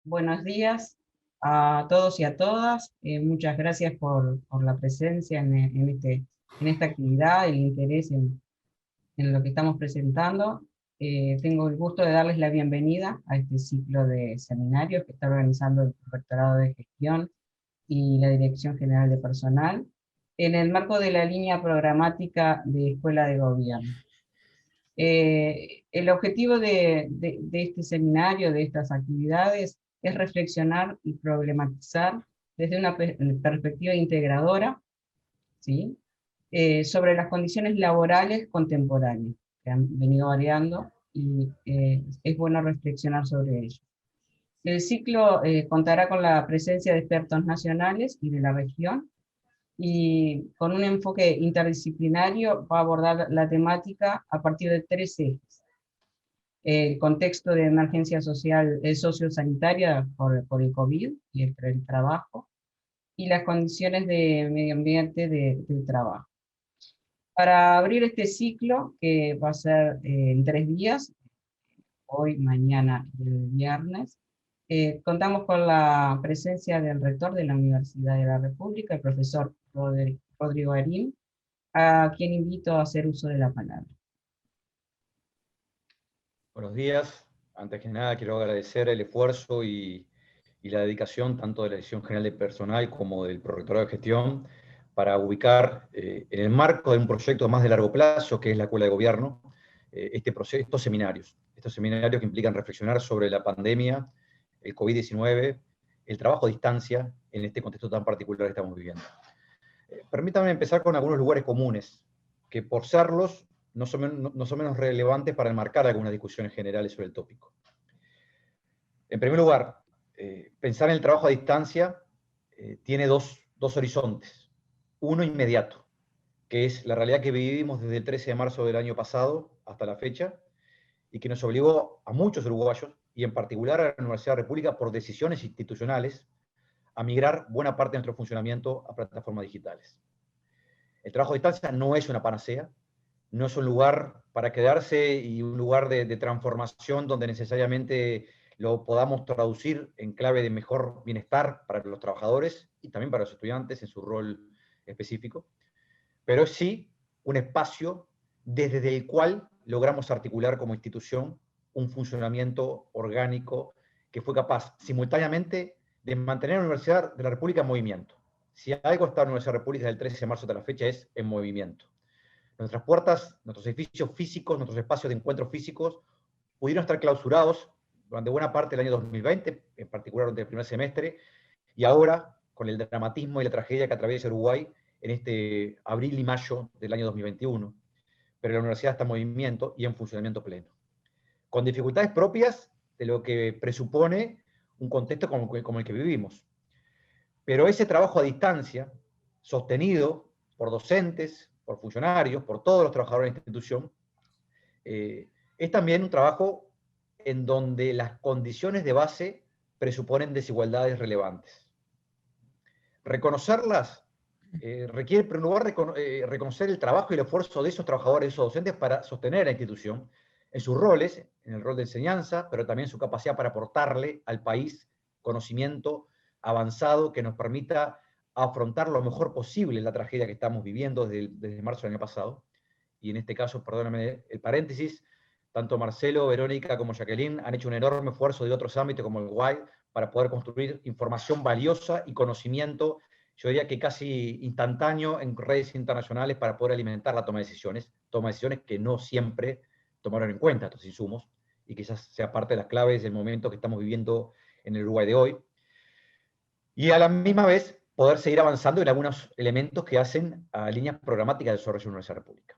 Buenos días a todos y a todas. Muchas gracias por la presencia en esta actividad, el interés en lo que estamos presentando. Tengo el gusto de darles la bienvenida a este ciclo de seminarios que está organizando el Rectorado de Gestión y la Dirección General de Personal en el marco de la línea programática de Escuela de Gobierno. El objetivo de este seminario, de estas actividades, es reflexionar y problematizar desde una perspectiva integradora, ¿sí? Sobre las condiciones laborales contemporáneas, que han venido variando, y es bueno reflexionar sobre ello. El ciclo contará con la presencia de expertos nacionales y de la región, y con un enfoque interdisciplinario va a abordar la temática a partir de tres ejes: el contexto de emergencia social, sociosanitaria por el COVID y el trabajo, y las condiciones de medio ambiente del trabajo. Para abrir este ciclo, que va a ser en 3 días, hoy, mañana y el viernes, contamos con la presencia del rector de la Universidad de la República, el profesor Rodrigo Arín, a quien invito a hacer uso de la palabra. Buenos días. Antes que nada quiero agradecer el esfuerzo y la dedicación tanto de la Dirección General de Personal como del Prorrectorado de Gestión para ubicar en el marco de un proyecto más de largo plazo, que es la Escuela de Gobierno, estos seminarios que implican reflexionar sobre la pandemia, el COVID-19, el trabajo a distancia en este contexto tan particular que estamos viviendo. Permítanme empezar con algunos lugares comunes, que por serlos no son menos relevantes para enmarcar algunas discusiones generales sobre el tópico. En primer lugar, pensar en el trabajo a distancia tiene dos horizontes. Uno inmediato, que es la realidad que vivimos desde el 13 de marzo del año pasado hasta la fecha, y que nos obligó a muchos uruguayos, y en particular a la Universidad de la República, por decisiones institucionales, a migrar buena parte de nuestro funcionamiento a plataformas digitales. El trabajo a distancia no es una panacea, no es un lugar para quedarse y un lugar de transformación donde necesariamente lo podamos traducir en clave de mejor bienestar para los trabajadores y también para los estudiantes en su rol específico, pero es sí un espacio desde el cual logramos articular como institución un funcionamiento orgánico que fue capaz simultáneamente de mantener a la Universidad de la República en movimiento. Si algo está en la Universidad de la República desde el 13 de marzo hasta la fecha es en movimiento. Nuestras puertas, nuestros edificios físicos, nuestros espacios de encuentro físicos pudieron estar clausurados durante buena parte del año 2020, en particular durante el primer semestre, y ahora, con el dramatismo y la tragedia que atraviesa Uruguay en este abril y mayo del año 2021. Pero la universidad está en movimiento y en funcionamiento pleno, con dificultades propias de lo que presupone un contexto como el que vivimos. Pero ese trabajo a distancia, sostenido por docentes, por funcionarios, por todos los trabajadores de la institución, es también un trabajo en donde las condiciones de base presuponen desigualdades relevantes. Reconocerlas requiere, en primer lugar, reconocer el trabajo y el esfuerzo de esos trabajadores, de esos docentes, para sostener la institución en sus roles, en el rol de enseñanza, pero también su capacidad para aportarle al país conocimiento avanzado que nos permita afrontar lo mejor posible la tragedia que estamos viviendo desde marzo del año pasado. Y en este caso, perdóname el paréntesis, tanto Marcelo, Verónica como Jacqueline han hecho un enorme esfuerzo de otros ámbitos como el WAI para poder construir información valiosa y conocimiento, yo diría que casi instantáneo, en redes internacionales para poder alimentar la toma de decisiones que no siempre tomaron en cuenta estos insumos, y quizás sea parte de las claves del momento que estamos viviendo en el Uruguay de hoy. Y a la misma vez poder seguir avanzando en algunos elementos que hacen a líneas programáticas de desarrollo de la Universidad de la República.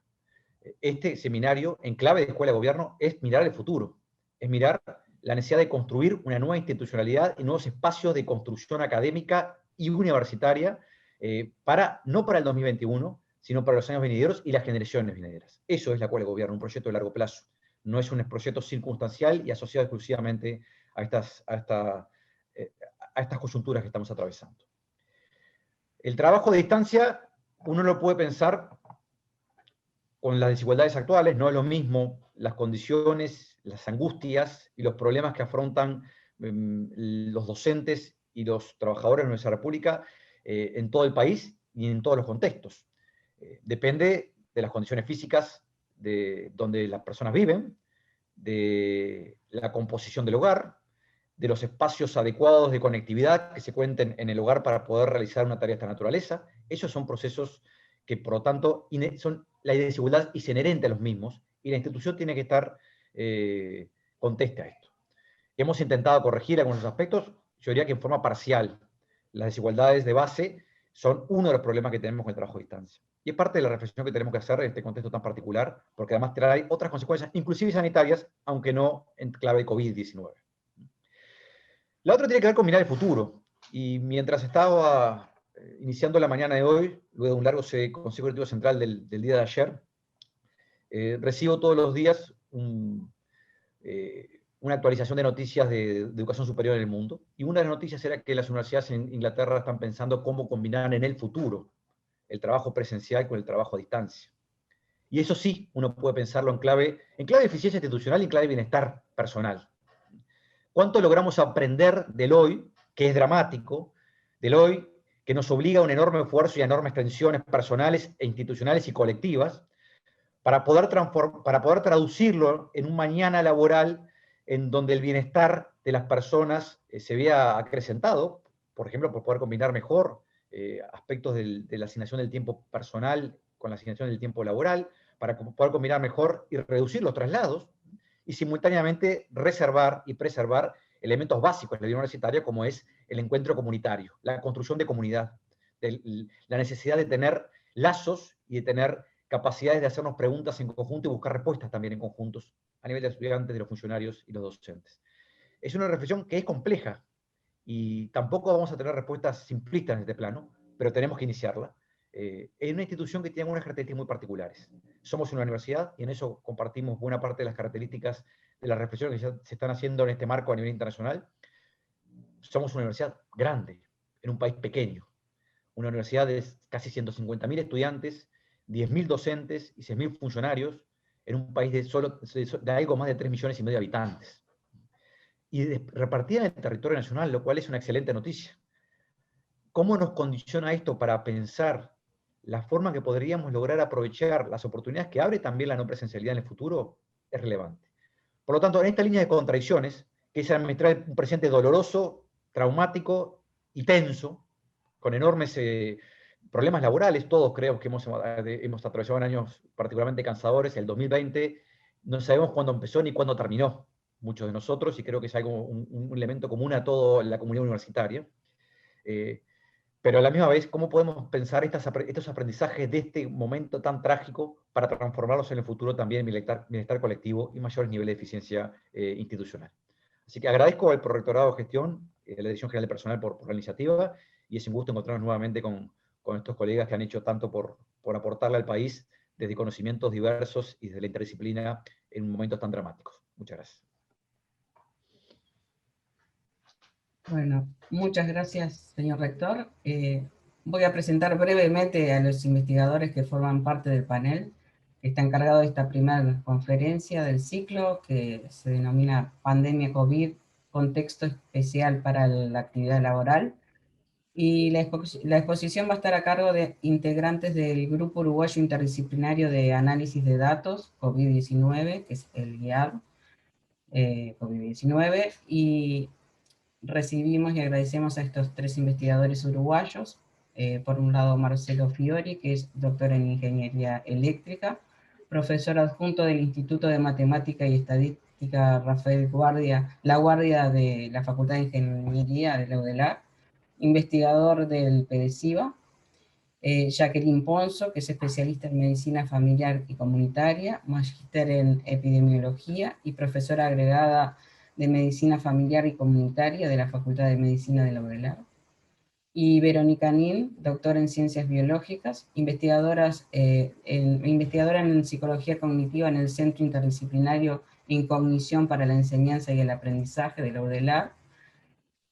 Este seminario, en clave de Escuela de Gobierno, es mirar el futuro, es mirar la necesidad de construir una nueva institucionalidad y nuevos espacios de construcción académica y universitaria, no para el 2021, sino para los años venideros y las generaciones venideras. Eso es la Escuela de Gobierno, un proyecto de largo plazo. No es un proyecto circunstancial y asociado exclusivamente a estas coyunturas que estamos atravesando. El trabajo de distancia, uno lo puede pensar con las desigualdades actuales. No es lo mismo las condiciones, las angustias y los problemas que afrontan los docentes y los trabajadores de nuestra República en todo el país y en todos los contextos. Depende de las condiciones físicas de donde las personas viven, de la composición del hogar, de los espacios adecuados de conectividad que se cuenten en el hogar para poder realizar una tarea de esta naturaleza. Esos son procesos que, por lo tanto, la desigualdad es inherente a los mismos, y la institución tiene que estar contesta a esto. Hemos intentado corregir algunos aspectos, yo diría que en forma parcial. Las desigualdades de base son uno de los problemas que tenemos con el trabajo a distancia. Y es parte de la reflexión que tenemos que hacer en este contexto tan particular, porque además trae otras consecuencias, inclusive sanitarias, aunque no en clave de COVID-19. La otra tiene que ver con mirar el futuro. Y mientras estaba iniciando la mañana de hoy, luego de un largo consejo directivo central del día de ayer, recibo todos los días una actualización de noticias de educación superior en el mundo. Y una de las noticias era que las universidades en Inglaterra están pensando cómo combinar en el futuro el trabajo presencial con el trabajo a distancia. Y eso sí, uno puede pensarlo en clave de eficiencia institucional y en clave de bienestar personal. ¿Cuánto logramos aprender del hoy, que es dramático, del hoy que nos obliga a un enorme esfuerzo y a enormes tensiones personales e institucionales y colectivas, para poder traducirlo en un mañana laboral en donde el bienestar de las personas se vea acrecentado, por ejemplo, por poder combinar mejor aspectos de la asignación del tiempo personal con la asignación del tiempo laboral, para poder combinar mejor y reducir los traslados, y simultáneamente reservar y preservar elementos básicos de la vida universitaria, como es el encuentro comunitario, la construcción de comunidad, la necesidad de tener lazos y de tener capacidades de hacernos preguntas en conjunto y buscar respuestas también en conjuntos a nivel de los estudiantes, de los funcionarios y los docentes. Es una reflexión que es compleja y tampoco vamos a tener respuestas simplistas en este plano, pero tenemos que iniciarla. Es una institución que tiene unas características muy particulares. Somos una universidad y en eso compartimos buena parte de las características de las reflexiones que se están haciendo en este marco a nivel internacional. Somos una universidad grande, en un país pequeño. Una universidad de casi 150.000 estudiantes, 10.000 docentes y 6.000 funcionarios en un país de algo más de 3,5 millones de habitantes. Y repartida en el territorio nacional, lo cual es una excelente noticia. ¿Cómo nos condiciona esto para pensar la forma que podríamos lograr aprovechar las oportunidades que abre también la no presencialidad en el futuro? Es relevante. Por lo tanto, en esta línea de contradicciones, que es administrar un presente doloroso, traumático y tenso, con enormes problemas laborales, todos creo que hemos atravesado en años particularmente cansadores. El 2020 no sabemos cuándo empezó ni cuándo terminó, muchos de nosotros, y creo que es algo, un elemento común a toda la comunidad universitaria. Pero a la misma vez, ¿cómo podemos pensar estos aprendizajes de este momento tan trágico para transformarlos en el futuro también en bienestar colectivo y mayores niveles de eficiencia institucional? Así que agradezco al Prorectorado de Gestión, a la Dirección General de Personal por la iniciativa, y es un gusto encontrarnos nuevamente con estos colegas que han hecho tanto por aportarle al país desde conocimientos diversos y desde la interdisciplina en momentos tan dramáticos. Muchas gracias. Bueno, muchas gracias, señor rector. Voy a presentar brevemente a los investigadores que forman parte del panel, que está encargado de esta primera conferencia del ciclo, que se denomina Pandemia COVID, contexto especial para la actividad laboral. Y la exposición va a estar a cargo de integrantes del Grupo Uruguayo Interdisciplinario de Análisis de Datos, COVID-19, que es el GIAR, COVID-19, y recibimos y agradecemos a estos tres investigadores uruguayos. Por un lado, Marcelo Fiori, que es doctor en Ingeniería Eléctrica, profesor adjunto del Instituto de Matemática y Estadística Rafael La Guardia de la Facultad de Ingeniería de la UDELAR, investigador del PDCIVA, Jacqueline Ponzo, que es especialista en medicina familiar y comunitaria, magíster en epidemiología y profesora agregada de medicina familiar y comunitaria de la Facultad de Medicina de la UDELAR. Y Verónica Nin, doctora en ciencias biológicas, investigadora en psicología cognitiva en el Centro Interdisciplinario en Cognición para la Enseñanza y el Aprendizaje de la UDELAR,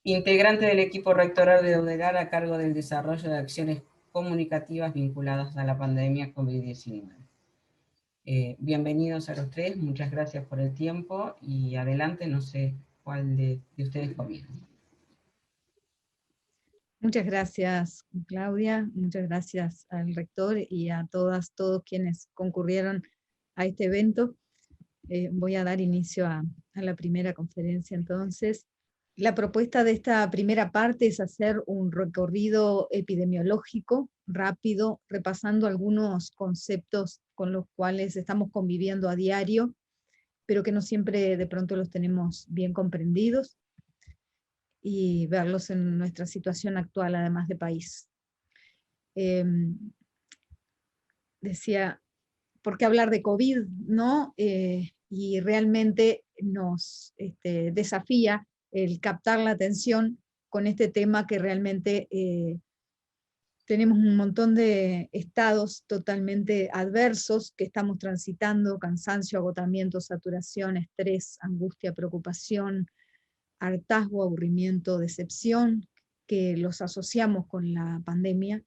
integrante del equipo rectoral de UDELAR a cargo del desarrollo de acciones comunicativas vinculadas a la pandemia COVID-19. Bienvenidos a los tres, muchas gracias por el tiempo y adelante, no sé cuál de ustedes comienza. Muchas gracias, Claudia, muchas gracias al rector y a todos quienes concurrieron a este evento. Voy a dar inicio a la primera conferencia entonces. La propuesta de esta primera parte es hacer un recorrido epidemiológico rápido, repasando algunos conceptos con los cuales estamos conviviendo a diario, pero que no siempre de pronto los tenemos bien comprendidos, y verlos en nuestra situación actual, además de país. Decía, ¿por qué hablar de COVID, no? Y realmente nos desafía el captar la atención con este tema que realmente tenemos un montón de estados totalmente adversos que estamos transitando: cansancio, agotamiento, saturación, estrés, angustia, preocupación, hartazgo, aburrimiento, decepción, que los asociamos con la pandemia,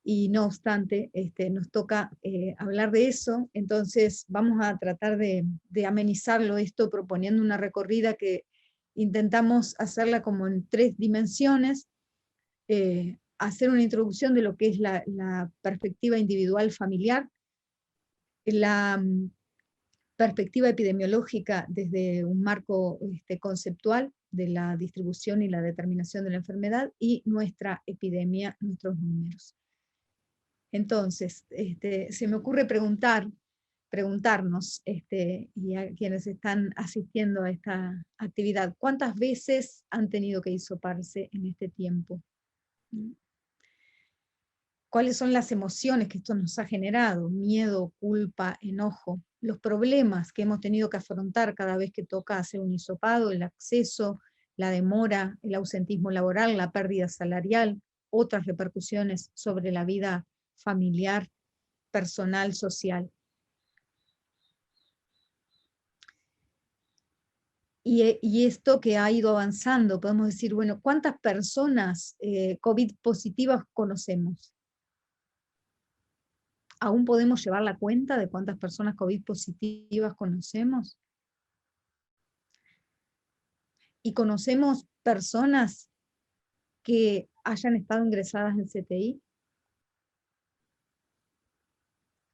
y no obstante nos toca hablar de eso. Entonces vamos a tratar de amenizarlo esto proponiendo una recorrida que intentamos hacerla como en 3 dimensiones, hacer una introducción de lo que es la perspectiva individual familiar, la perspectiva epidemiológica desde un marco conceptual de la distribución y la determinación de la enfermedad, y nuestra epidemia, nuestros números. Entonces, se me ocurre preguntarnos, y a quienes están asistiendo a esta actividad, ¿cuántas veces han tenido que hisoparse en este tiempo? ¿Cuáles son las emociones que esto nos ha generado? Miedo, culpa, enojo, los problemas que hemos tenido que afrontar cada vez que toca hacer un hisopado, el acceso, la demora, el ausentismo laboral, la pérdida salarial, otras repercusiones sobre la vida familiar, personal, social. Y esto que ha ido avanzando, podemos decir, bueno, ¿cuántas personas COVID positivas conocemos? ¿Aún podemos llevar la cuenta de cuántas personas COVID positivas conocemos? ¿Y conocemos personas que hayan estado ingresadas en CTI?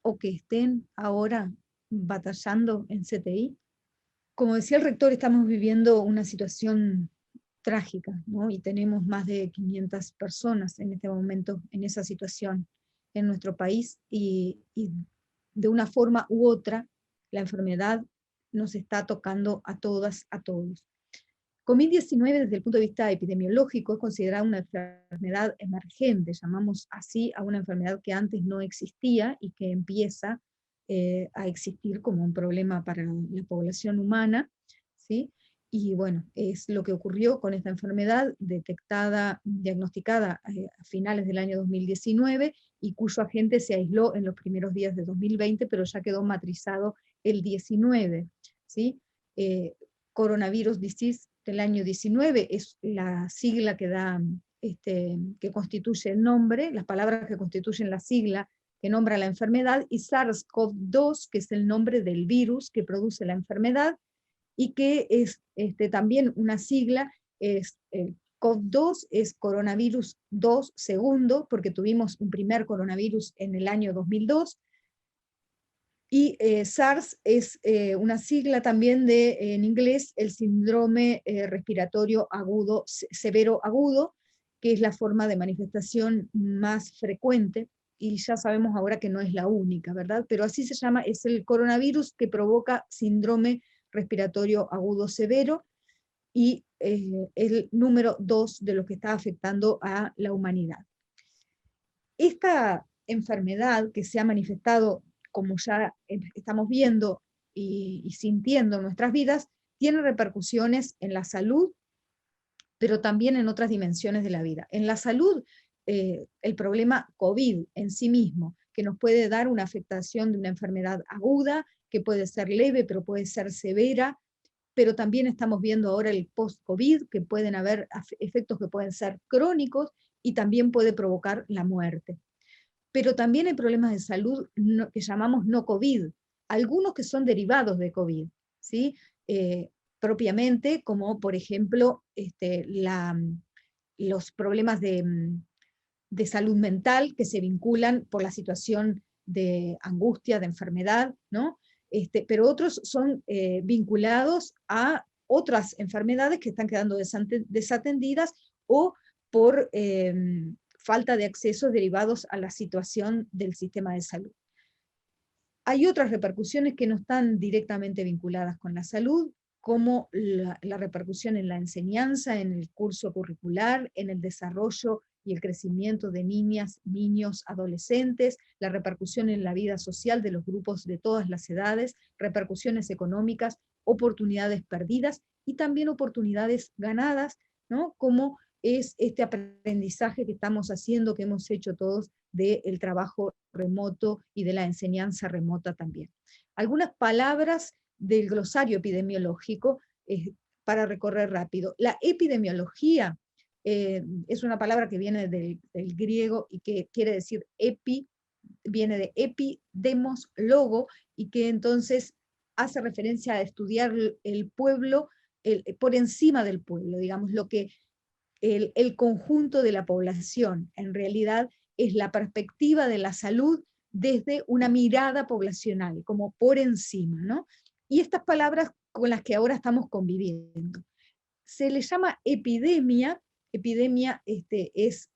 ¿O que estén ahora batallando en CTI? Como decía el rector, estamos viviendo una situación trágica, ¿no? Y tenemos más de 500 personas en este momento en esa situación en nuestro país, y de una forma u otra la enfermedad nos está tocando a todas, a todos. COVID-19 desde el punto de vista epidemiológico es considerada una enfermedad emergente, llamamos así a una enfermedad que antes no existía y que empieza a existir como un problema para la población humana, ¿sí? Y bueno, es lo que ocurrió con esta enfermedad diagnosticada a finales del año 2019, y cuyo agente se aisló en los primeros días de 2020, pero ya quedó matrizado el 19, ¿sí? Coronavirus Disease del año 19 es la sigla que da, que constituye el nombre, las palabras que constituyen la sigla que nombra la enfermedad, y SARS-CoV-2, que es el nombre del virus que produce la enfermedad, y que es también una sigla, es CoV-2 es coronavirus 2 segundo, porque tuvimos un primer coronavirus en el año 2002, y SARS es una sigla también de, en inglés, el síndrome respiratorio agudo, severo agudo, que es la forma de manifestación más frecuente, y ya sabemos ahora que no es la única, ¿verdad? Pero así se llama, es el coronavirus que provoca síndrome respiratorio agudo severo, y el número 2 de lo que está afectando a la humanidad. Esta enfermedad que se ha manifestado, como ya estamos viendo y sintiendo en nuestras vidas, tiene repercusiones en la salud, pero también en otras dimensiones de la vida. En la salud, el problema COVID en sí mismo, que nos puede dar una afectación de una enfermedad aguda, que puede ser leve, pero puede ser severa, pero también estamos viendo ahora el post-COVID, que pueden haber efectos que pueden ser crónicos, y también puede provocar la muerte. Pero también hay problemas de salud que llamamos no COVID, algunos que son derivados de COVID, ¿sí? propiamente, como por ejemplo los problemas de salud mental que se vinculan por la situación de angustia, de enfermedad, ¿no? Pero otros son vinculados a otras enfermedades que están quedando desatendidas o por falta de accesos derivados a la situación del sistema de salud. Hay otras repercusiones que no están directamente vinculadas con la salud, como la repercusión en la enseñanza, en el curso curricular, en el desarrollo y el crecimiento de niñas, niños, adolescentes, la repercusión en la vida social de los grupos de todas las edades, repercusiones económicas, oportunidades perdidas y también oportunidades ganadas, ¿no? Como es este aprendizaje que estamos haciendo, que hemos hecho todos, del trabajo remoto y de la enseñanza remota también. Algunas palabras del glosario epidemiológico para recorrer rápido. La epidemiología es una palabra que viene del griego y que quiere decir viene de epidemos, logo, y que entonces hace referencia a estudiar el pueblo por encima del pueblo, digamos, lo que el conjunto de la población en realidad es la perspectiva de la salud desde una mirada poblacional, como por encima, ¿no? Y estas palabras con las que ahora estamos conviviendo. Se le llama epidemia es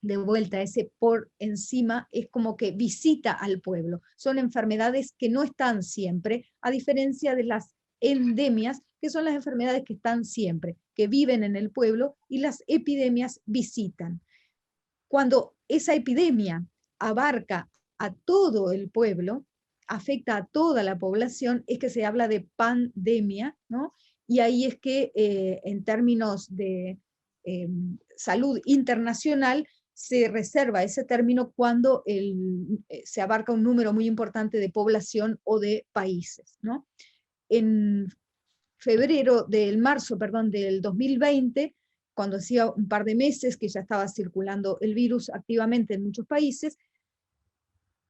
de vuelta, ese por encima, es como que visita al pueblo. Son enfermedades que no están siempre, a diferencia de las endemias, que son las enfermedades que están siempre, que viven en el pueblo, y las epidemias visitan. Cuando esa epidemia abarca a todo el pueblo, afecta a toda la población, es que se habla de pandemia, ¿no? Y ahí es que en términos de salud internacional se reserva ese término cuando se abarca un número muy importante de población o de países, ¿no? En marzo del 2020, cuando hacía un par de meses que ya estaba circulando el virus activamente en muchos países,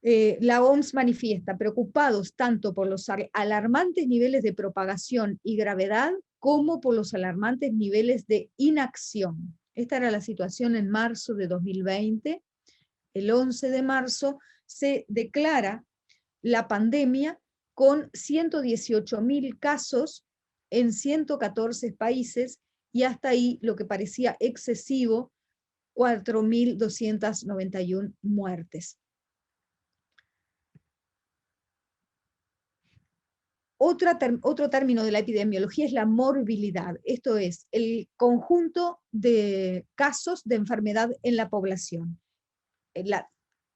la OMS manifiesta preocupados tanto por los alarmantes niveles de propagación y gravedad como por los alarmantes niveles de inacción. Esta era la situación en marzo de 2020. El 11 de marzo se declara la pandemia con 118.000 casos en 114 países y hasta ahí lo que parecía excesivo, 4.291 muertes. Otro término de la epidemiología es la morbilidad, esto es el conjunto de casos de enfermedad en la población.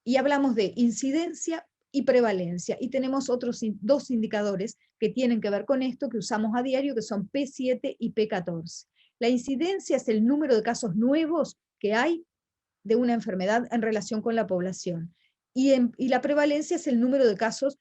Y hablamos de incidencia y prevalencia, y tenemos otros dos indicadores que tienen que ver con esto, que usamos a diario, que son P7 y P14. La incidencia es el número de casos nuevos que hay de una enfermedad en relación con la población, y la prevalencia es el número de casos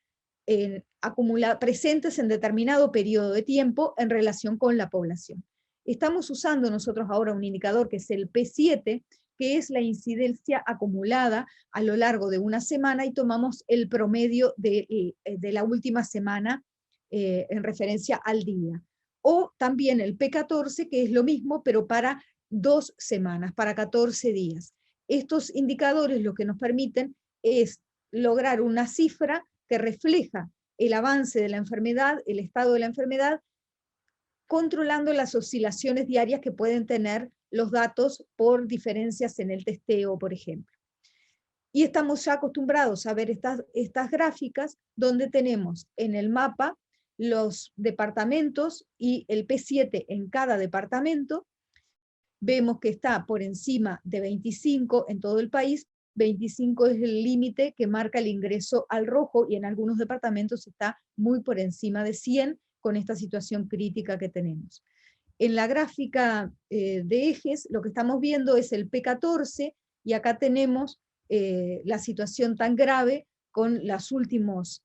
presentes en determinado periodo de tiempo en relación con la población. Estamos usando nosotros ahora un indicador que es el P7, que es la incidencia acumulada a lo largo de una semana, y tomamos el promedio de la última semana en referencia al día. O también el P14, que es lo mismo, pero para 2 semanas, para 14 días. Estos indicadores lo que nos permiten es lograr una cifra que refleja el avance de la enfermedad, el estado de la enfermedad, controlando las oscilaciones diarias que pueden tener los datos por diferencias en el testeo, por ejemplo. Y estamos ya acostumbrados a ver estas gráficas donde tenemos en el mapa los departamentos y el P7 en cada departamento. Vemos que está por encima de 25 en todo el país. 25 es el límite que marca el ingreso al rojo, y en algunos departamentos está muy por encima de 100 con esta situación crítica que tenemos. En la gráfica de ejes lo que estamos viendo es el P14, y acá tenemos la situación tan grave con los últimos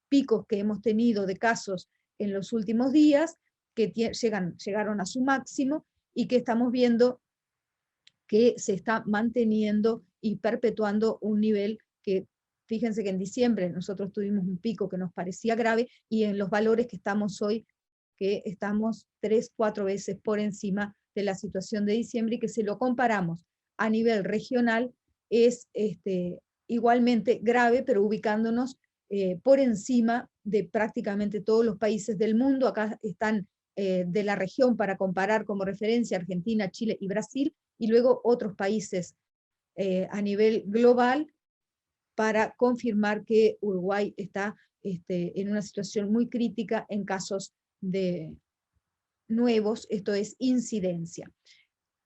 picos que hemos tenido de casos en los últimos días, que llegaron a su máximo, y que estamos viendo que se está manteniendo y perpetuando un nivel que, fíjense que en diciembre nosotros tuvimos un pico que nos parecía grave, y en los valores que estamos hoy que estamos 3, 4 veces por encima de la situación de diciembre, y que si lo comparamos a nivel regional es igualmente grave, pero ubicándonos por encima de prácticamente todos los países del mundo. Acá están de la región para comparar como referencia Argentina, Chile y Brasil, y luego otros países a nivel global, para confirmar que Uruguay está en una situación muy crítica en casos de nuevos, esto es incidencia.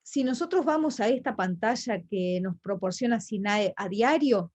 Si nosotros vamos a esta pantalla que nos proporciona SINAE a diario,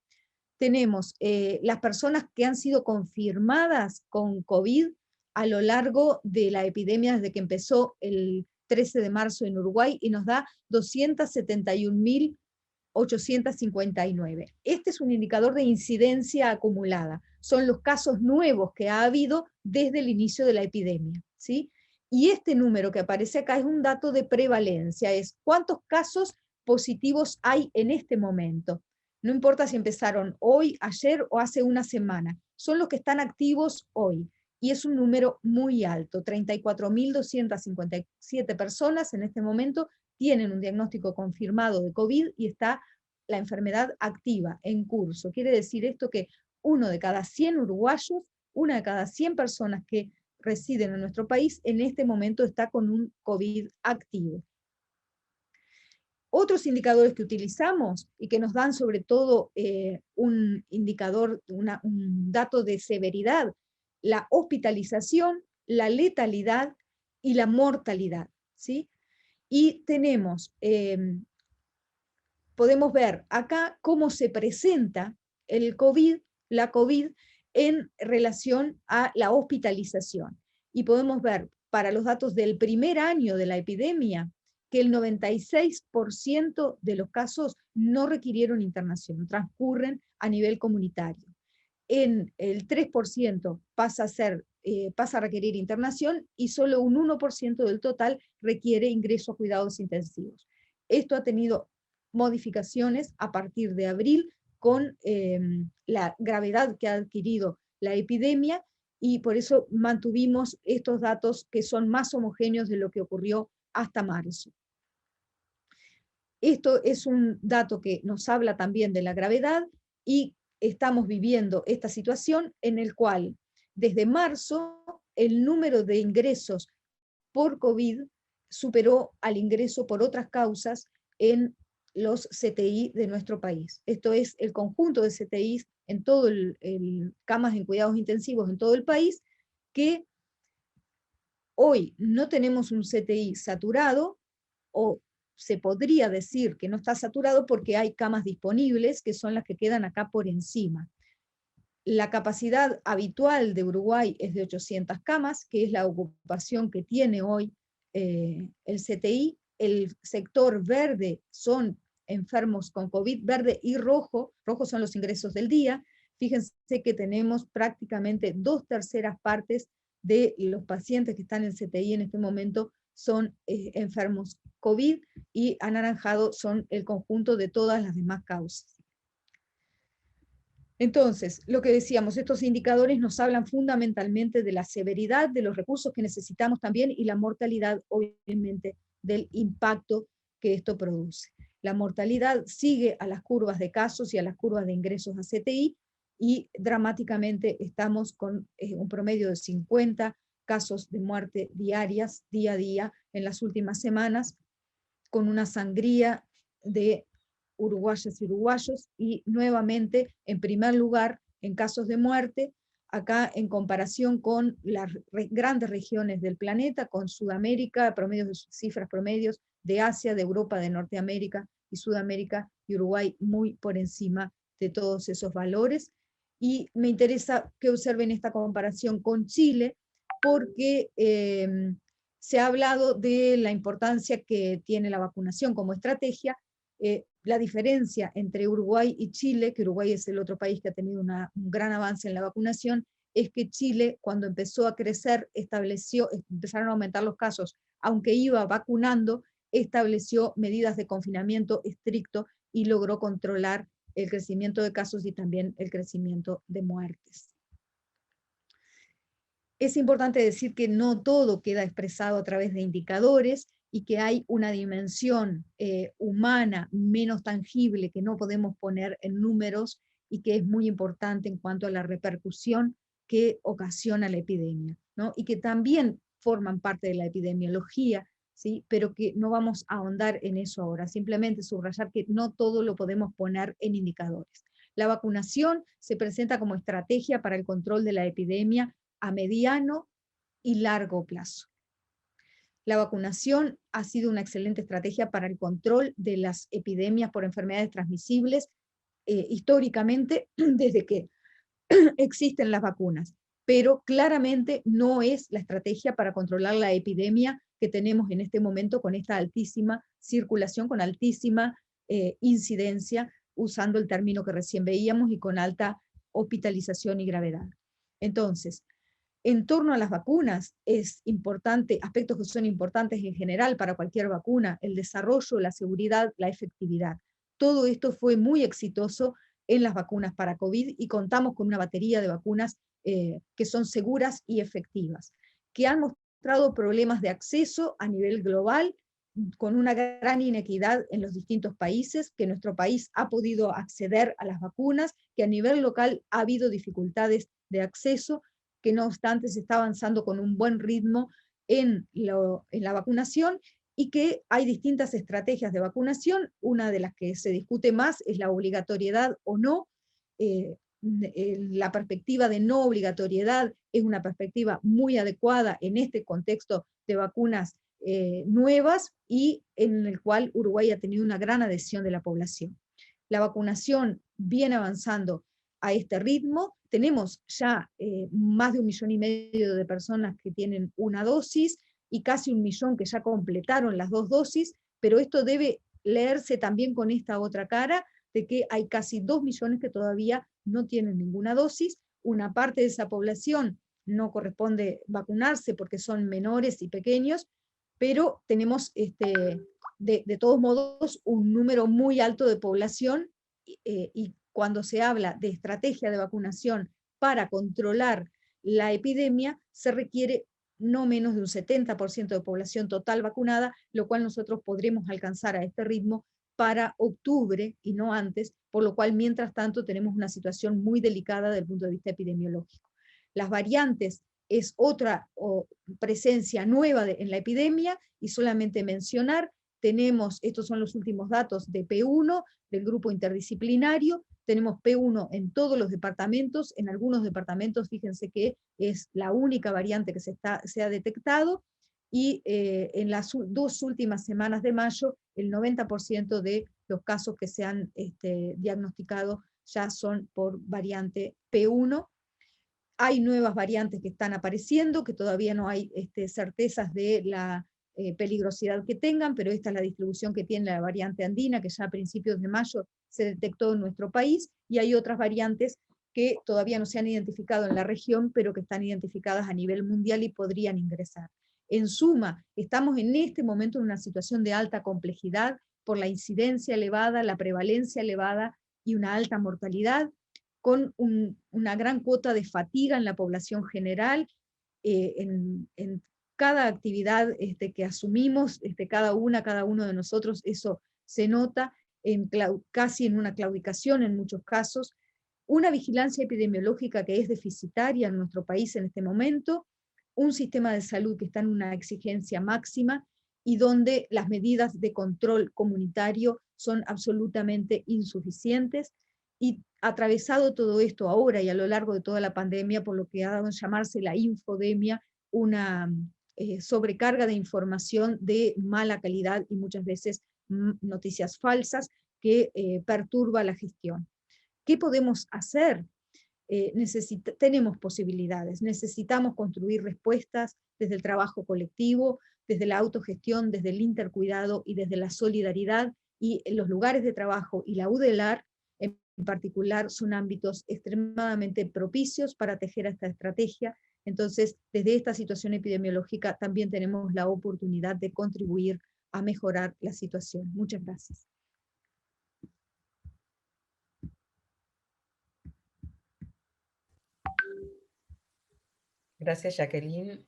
tenemos las personas que han sido confirmadas con COVID a lo largo de la epidemia desde que empezó el 13 de marzo en Uruguay, y nos da 271.859. Este es un indicador de incidencia acumulada. Son los casos nuevos que ha habido desde el inicio de la epidemia, ¿sí? Y este número que aparece acá es un dato de prevalencia, es cuántos casos positivos hay en este momento. No importa si empezaron hoy, ayer o hace una semana, son los que están activos hoy. Y es un número muy alto, 34.257 personas en este momento tienen un diagnóstico confirmado de COVID y está la enfermedad activa, en curso. Quiere decir esto que 1 de cada 100 uruguayos, 1 de cada 100 personas que residen en nuestro país, en este momento está con un COVID activo. Otros indicadores que utilizamos y que nos dan sobre todo un indicador, un dato de severidad, la hospitalización, la letalidad y la mortalidad, ¿sí? Y tenemos, podemos ver acá cómo se presenta el COVID, la COVID, en relación a la hospitalización. Y podemos ver, para los datos del primer año de la epidemia, que el 96% de los casos no requirieron internación, transcurren a nivel comunitario. En el 3% pasa a requerir internación, y solo un 1% del total requiere ingreso a cuidados intensivos. Esto ha tenido modificaciones a partir de abril con la gravedad que ha adquirido la epidemia, y por eso mantuvimos estos datos que son más homogéneos de lo que ocurrió hasta marzo. Esto es un dato que nos habla también de la gravedad, y estamos viviendo esta situación en el cual desde marzo el número de ingresos por COVID superó al ingreso por otras causas en los CTI de nuestro país. Esto es el conjunto de CTIs en todo el camas en cuidados intensivos en todo el país, que hoy no tenemos un CTI saturado, o se podría decir que no está saturado porque hay camas disponibles, que son las que quedan acá por encima. La capacidad habitual de Uruguay es de 800 camas, que es la ocupación que tiene hoy el CTI. El sector verde son enfermos con COVID, verde y rojo. Rojo son los ingresos del día. Fíjense que tenemos prácticamente 2/3 partes de los pacientes que están en CTI en este momento son enfermos COVID, y anaranjado son el conjunto de todas las demás causas. Entonces, lo que decíamos, estos indicadores nos hablan fundamentalmente de la severidad, de los recursos que necesitamos también, y la mortalidad, obviamente, del impacto que esto produce. La mortalidad sigue a las curvas de casos y a las curvas de ingresos a CTI, y dramáticamente estamos con un promedio de 50 casos de muerte diarias, día a día, en las últimas semanas, con una sangría de uruguayas y uruguayos, y nuevamente, en primer lugar, en casos de muerte, acá en comparación con las grandes regiones del planeta, con Sudamérica, cifras promedios de Asia, de Europa, de Norteamérica y Sudamérica, y Uruguay muy por encima de todos esos valores. Y me interesa que observen esta comparación con Chile, porque se ha hablado de la importancia que tiene la vacunación como estrategia. La diferencia entre Uruguay y Chile, que Uruguay es el otro país que ha tenido un gran avance en la vacunación, es que Chile, cuando empezó a crecer, empezaron a aumentar los casos, aunque iba vacunando, estableció medidas de confinamiento estricto y logró controlar el crecimiento de casos y también el crecimiento de muertes. Es importante decir que no todo queda expresado a través de indicadores y que hay una dimensión humana menos tangible que no podemos poner en números y que es muy importante en cuanto a la repercusión que ocasiona la epidemia, ¿no? Y que también forman parte de la epidemiología, ¿sí? Pero que no vamos a ahondar en eso ahora, simplemente subrayar que no todo lo podemos poner en indicadores. La vacunación se presenta como estrategia para el control de la epidemia a mediano y largo plazo. La vacunación ha sido una excelente estrategia para el control de las epidemias por enfermedades transmisibles históricamente desde que existen las vacunas, pero claramente no es la estrategia para controlar la epidemia que tenemos en este momento con esta altísima circulación, con altísima incidencia, usando el término que recién veíamos, y con alta hospitalización y gravedad. Entonces, en torno a las vacunas, es importante, aspectos que son importantes en general para cualquier vacuna, el desarrollo, la seguridad, la efectividad. Todo esto fue muy exitoso en las vacunas para COVID y contamos con una batería de vacunas que son seguras y efectivas, que han mostrado problemas de acceso a nivel global, con una gran inequidad en los distintos países, que nuestro país ha podido acceder a las vacunas, que a nivel local ha habido dificultades de acceso, que no obstante se está avanzando con un buen ritmo en la vacunación, y que hay distintas estrategias de vacunación. Una de las que se discute más es la obligatoriedad o no. La perspectiva de no obligatoriedad es una perspectiva muy adecuada en este contexto de vacunas nuevas, y en el cual Uruguay ha tenido una gran adhesión de la población. La vacunación viene avanzando a este ritmo. Tenemos ya más de 1,5 millones de personas que tienen una dosis y casi 1 millón que ya completaron las 2 dosis, pero esto debe leerse también con esta otra cara, de que hay casi 2 millones que todavía no tienen ninguna dosis. Una parte de esa población no corresponde vacunarse porque son menores y pequeños, pero tenemos de todos modos un número muy alto de población, y cuando se habla de estrategia de vacunación para controlar la epidemia, se requiere no menos de un 70% de población total vacunada, lo cual nosotros podremos alcanzar a este ritmo para octubre y no antes, por lo cual mientras tanto tenemos una situación muy delicada desde el punto de vista epidemiológico. Las variantes es otra presencia nueva en la epidemia, y solamente mencionar, tenemos, estos son los últimos datos de P1, del grupo interdisciplinario, tenemos P1 en todos los departamentos. En algunos departamentos, fíjense que es la única variante que se ha detectado, y en las 2 últimas semanas de mayo, el 90% de los casos que se han diagnosticado ya son por variante P1. Hay nuevas variantes que están apareciendo, que todavía no hay certezas de la peligrosidad que tengan, pero esta es la distribución que tiene la variante andina, que ya a principios de mayo se detectó en nuestro país, y hay otras variantes que todavía no se han identificado en la región, pero que están identificadas a nivel mundial y podrían ingresar. En suma, estamos en este momento en una situación de alta complejidad por la incidencia elevada, la prevalencia elevada y una alta mortalidad, con una gran cuota de fatiga en la población general, en cada actividad que asumimos, cada uno de nosotros, eso se nota, casi en una claudicación en muchos casos, una vigilancia epidemiológica que es deficitaria en nuestro país en este momento, un sistema de salud que está en una exigencia máxima, y donde las medidas de control comunitario son absolutamente insuficientes, y atravesado todo esto ahora y a lo largo de toda la pandemia, por lo que ha dado a llamarse la infodemia, una sobrecarga de información de mala calidad y muchas veces noticias falsas que perturba la gestión. ¿Qué podemos hacer? Tenemos posibilidades, necesitamos construir respuestas desde el trabajo colectivo, desde la autogestión, desde el intercuidado y desde la solidaridad, y los lugares de trabajo y la UDELAR en particular son ámbitos extremadamente propicios para tejer esta estrategia. Entonces, desde esta situación epidemiológica también tenemos la oportunidad de contribuir a mejorar la situación. Muchas gracias. Gracias, Jacqueline.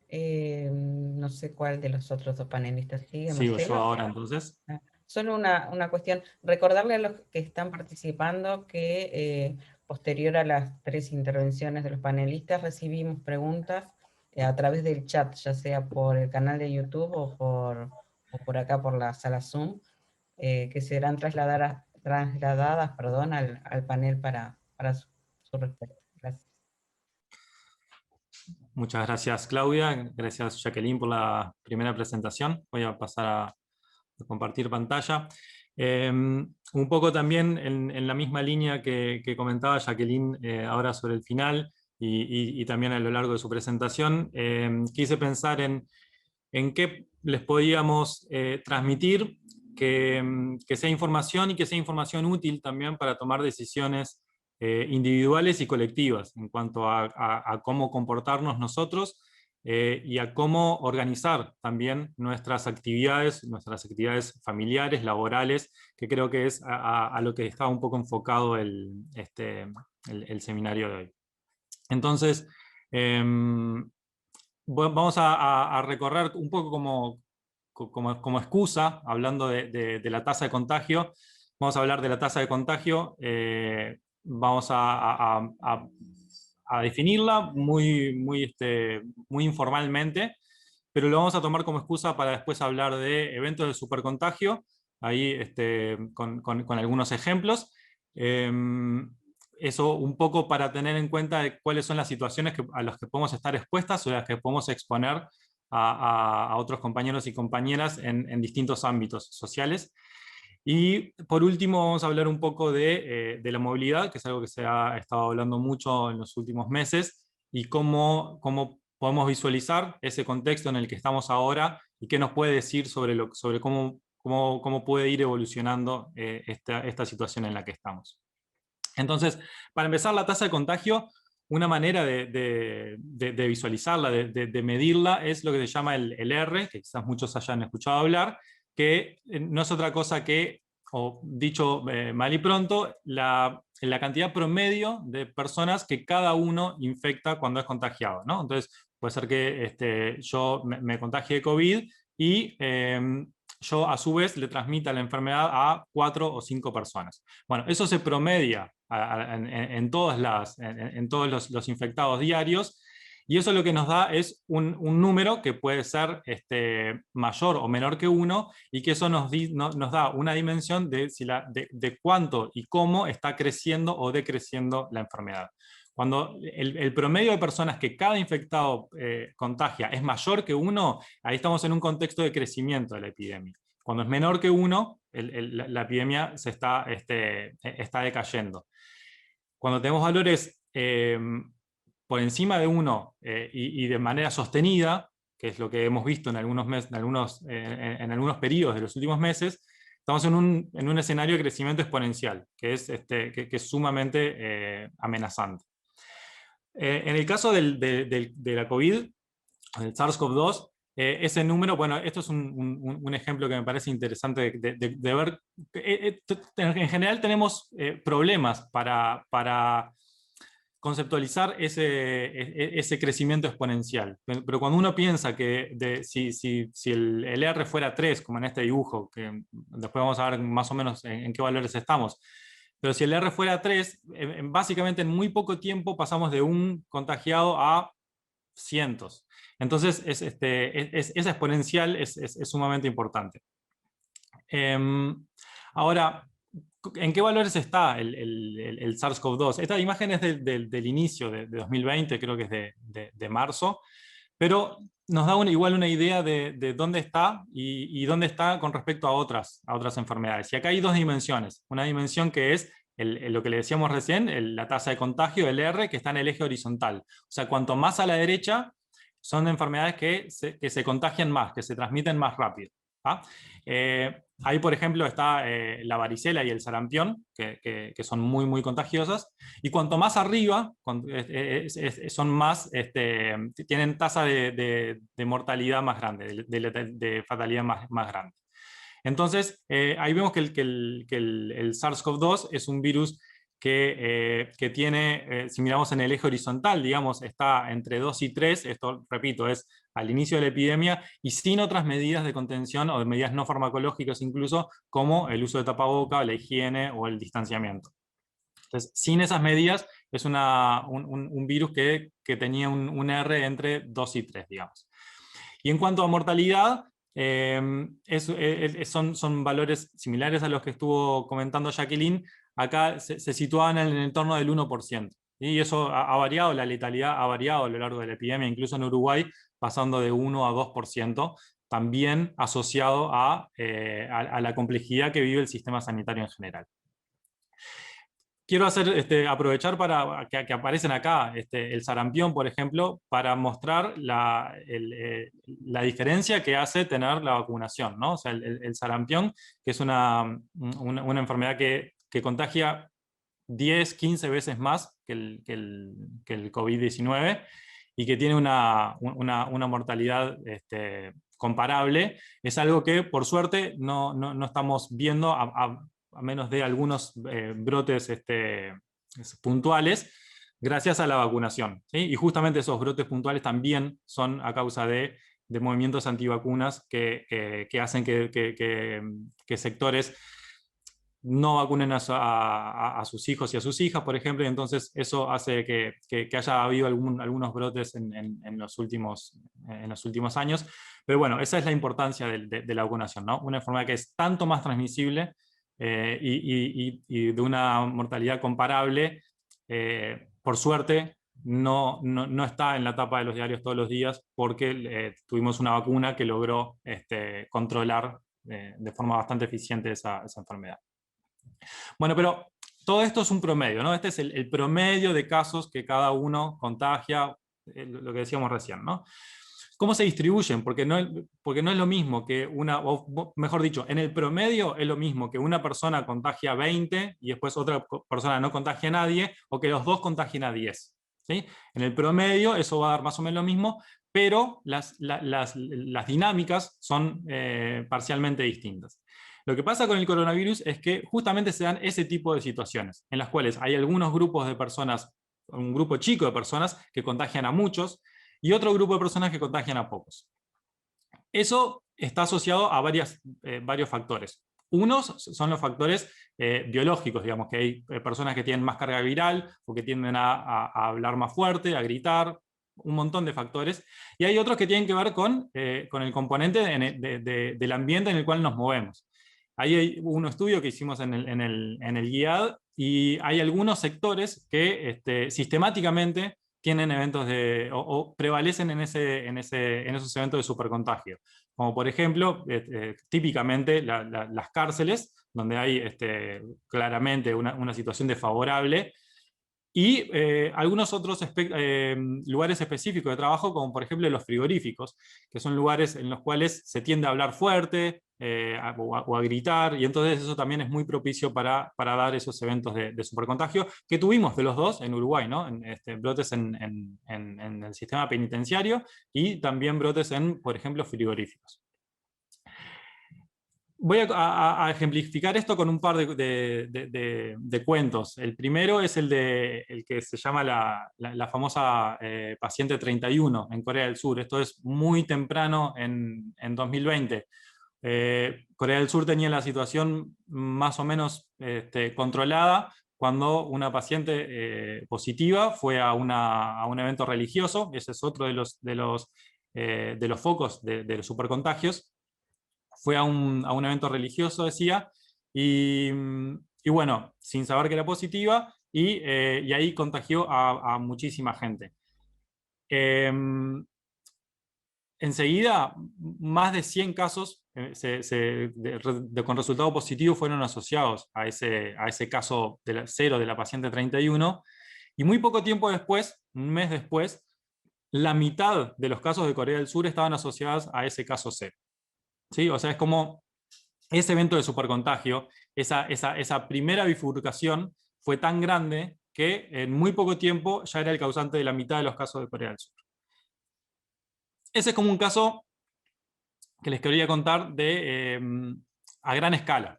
No sé cuál de los otros dos panelistas sigue, Sigo yo Marcelo. ahora entonces. Solo una cuestión, recordarle a los que están participando que posterior a las 3 intervenciones de los panelistas recibimos preguntas a través del chat, ya sea por el canal de YouTube o por acá por la sala Zoom, que serán trasladadas perdón, al panel para su respuesta. Gracias. Muchas gracias, Claudia. Gracias, Jacqueline, por la primera presentación. Voy a pasar a compartir pantalla. Un poco también en la misma línea que comentaba Jacqueline ahora sobre el final y también a lo largo de su presentación, quise pensar en qué les podíamos transmitir que sea información y que sea información útil también para tomar decisiones individuales y colectivas en cuanto a cómo comportarnos nosotros y a cómo organizar también nuestras actividades familiares, laborales, que creo que es a lo que está un poco enfocado el seminario de hoy. Entonces, vamos a recorrer un poco como excusa, hablando de la tasa de contagio. Vamos a hablar de la tasa de contagio, vamos a definirla muy informalmente, pero lo vamos a tomar como excusa para después hablar de eventos de supercontagio, ahí con algunos ejemplos. Eso un poco para tener en cuenta de cuáles son las situaciones a las que podemos estar expuestas o a las que podemos exponer a otros compañeros y compañeras en distintos ámbitos sociales. Y por último vamos a hablar un poco de la movilidad, que es algo que se ha estado hablando mucho en los últimos meses, y cómo podemos visualizar ese contexto en el que estamos ahora y qué nos puede decir sobre cómo puede ir evolucionando esta situación en la que estamos. Entonces, para empezar, la tasa de contagio, una manera de visualizarla, de medirla, es lo que se llama el R, que quizás muchos hayan escuchado hablar, que no es otra cosa que, o dicho mal y pronto, la cantidad promedio de personas que cada uno infecta cuando es contagiado, ¿no? Entonces, puede ser que yo me contagie de COVID y yo a su vez le transmita la enfermedad a 4 o 5 personas. Bueno, eso se promedia en todos los infectados diarios, y eso lo que nos da es un número que puede ser mayor o menor que 1, y que eso nos da una dimensión de cuánto y cómo está creciendo o decreciendo la enfermedad. Cuando el promedio de personas que cada infectado contagia es mayor que 1, ahí estamos en un contexto de crecimiento de la epidemia. Cuando es menor que 1, la epidemia está decayendo. Cuando tenemos valores por encima de 1 y de manera sostenida, que es lo que hemos visto en algunos periodos de los últimos meses, estamos en un escenario de crecimiento exponencial, que es sumamente amenazante. En el caso de la COVID, del SARS-CoV-2, ese número, bueno, esto es un ejemplo que me parece interesante de ver. En general tenemos problemas para conceptualizar ese crecimiento exponencial. Pero cuando uno piensa que si el R fuera 3, como en este dibujo, que después vamos a ver más o menos en qué valores estamos, pero si el R fuera 3, básicamente en muy poco tiempo pasamos de un contagiado a cientos. Entonces, esa exponencial es sumamente importante. Ahora, ¿en qué valores está el SARS-CoV-2? Esta imagen es del inicio de 2020, creo que es de marzo, pero nos da igual una idea de dónde está y dónde está con respecto a otras enfermedades. Y acá hay dos dimensiones. Una dimensión que es lo que le decíamos recién, la tasa de contagio, el R, que está en el eje horizontal. O sea, cuanto más a la derecha, son enfermedades que se contagian más, que se transmiten más rápido. Ahí, por ejemplo, está la varicela y el sarampión, que son muy contagiosas, y cuanto más arriba, son más, tienen tasa de mortalidad más grande, de fatalidad más grande. Entonces, ahí vemos que el SARS-CoV-2 es un virus que tiene, si miramos en el eje horizontal, digamos, está entre 2 y 3, esto, repito, es al inicio de la epidemia, y sin otras medidas de contención o de medidas no farmacológicas incluso, como el uso de tapaboca, la higiene o el distanciamiento. Entonces, sin esas medidas, es un virus que tenía un R entre 2 y 3, digamos. Y en cuanto a mortalidad, son valores similares a los que estuvo comentando Jacqueline. Acá se situaban en el entorno del 1%. Y eso ha variado, la letalidad ha variado a lo largo de la epidemia, incluso en Uruguay, pasando de 1 a 2%, también asociado a la complejidad que vive el sistema sanitario en general. Quiero aprovechar para que aparecen acá el sarampión, por ejemplo, para mostrar la diferencia que hace tener la vacunación, ¿no? O sea, el sarampión, que es una enfermedad que contagia 10, 15 veces más que el COVID-19 y que tiene una mortalidad comparable, es algo que, por suerte, no estamos viendo a menos de algunos brotes puntuales, gracias a la vacunación, ¿sí? Y justamente esos brotes puntuales también son a causa de movimientos antivacunas que hacen que sectores no vacunen a sus hijos y a sus hijas, por ejemplo, y entonces eso hace que haya habido algunos brotes en los últimos años. Pero bueno, esa es la importancia de la vacunación, ¿no? Una enfermedad que es tanto más transmisible y de una mortalidad comparable, por suerte, no está en la tapa de los diarios todos los días porque tuvimos una vacuna que logró controlar de forma bastante eficiente esa enfermedad. Bueno, pero todo esto es un promedio, ¿no? Este es el promedio de casos que cada uno contagia, lo que decíamos recién, ¿no? ¿Cómo se distribuyen? Porque no es lo mismo que o mejor dicho, en el promedio es lo mismo que una persona contagia 20 y después otra persona no contagia a nadie, o que los dos contagien a 10. ¿Sí? En el promedio eso va a dar más o menos lo mismo, pero las dinámicas son parcialmente distintas. Lo que pasa con el coronavirus es que justamente se dan ese tipo de situaciones, en las cuales hay algunos grupos de personas, un grupo chico de personas que contagian a muchos, y otro grupo de personas que contagian a pocos. Eso está asociado a varios factores. Unos son los factores biológicos, digamos, que hay personas que tienen más carga viral o que tienden a hablar más fuerte, a gritar, un montón de factores. Y hay otros que tienen que ver con el componente del ambiente en el cual nos movemos. Ahí hay un estudio que hicimos en el GIAD y hay algunos sectores que sistemáticamente tienen eventos o prevalecen en esos eventos de supercontagio. Como por ejemplo, típicamente las cárceles, donde hay claramente una situación desfavorable, y algunos otros lugares específicos de trabajo, como por ejemplo los frigoríficos, que son lugares en los cuales se tiende a hablar fuerte o a gritar, y entonces eso también es muy propicio para dar esos eventos de supercontagio, que tuvimos de los dos en Uruguay, ¿no? Brotes en el sistema penitenciario y también brotes en, por ejemplo, frigoríficos. Voy a ejemplificar esto con un par de cuentos. El primero es el que se llama la famosa paciente 31 en Corea del Sur. Esto es muy temprano en 2020. Corea del Sur tenía la situación más o menos controlada cuando una paciente positiva fue a un evento religioso. Ese es otro de los focos de los supercontagios. Fue a un evento religioso, decía, y bueno, sin saber que era positiva, y ahí contagió a muchísima gente. Enseguida, más de 100 casos con resultado positivo fueron asociados a ese caso cero de la paciente 31, y muy poco tiempo después, un mes después, la mitad de los casos de Corea del Sur estaban asociados a ese caso cero. ¿Sí? O sea, es como ese evento de supercontagio, esa primera bifurcación fue tan grande que en muy poco tiempo ya era el causante de la mitad de los casos de Corea del Sur. Ese es como un caso que les quería contar a gran escala.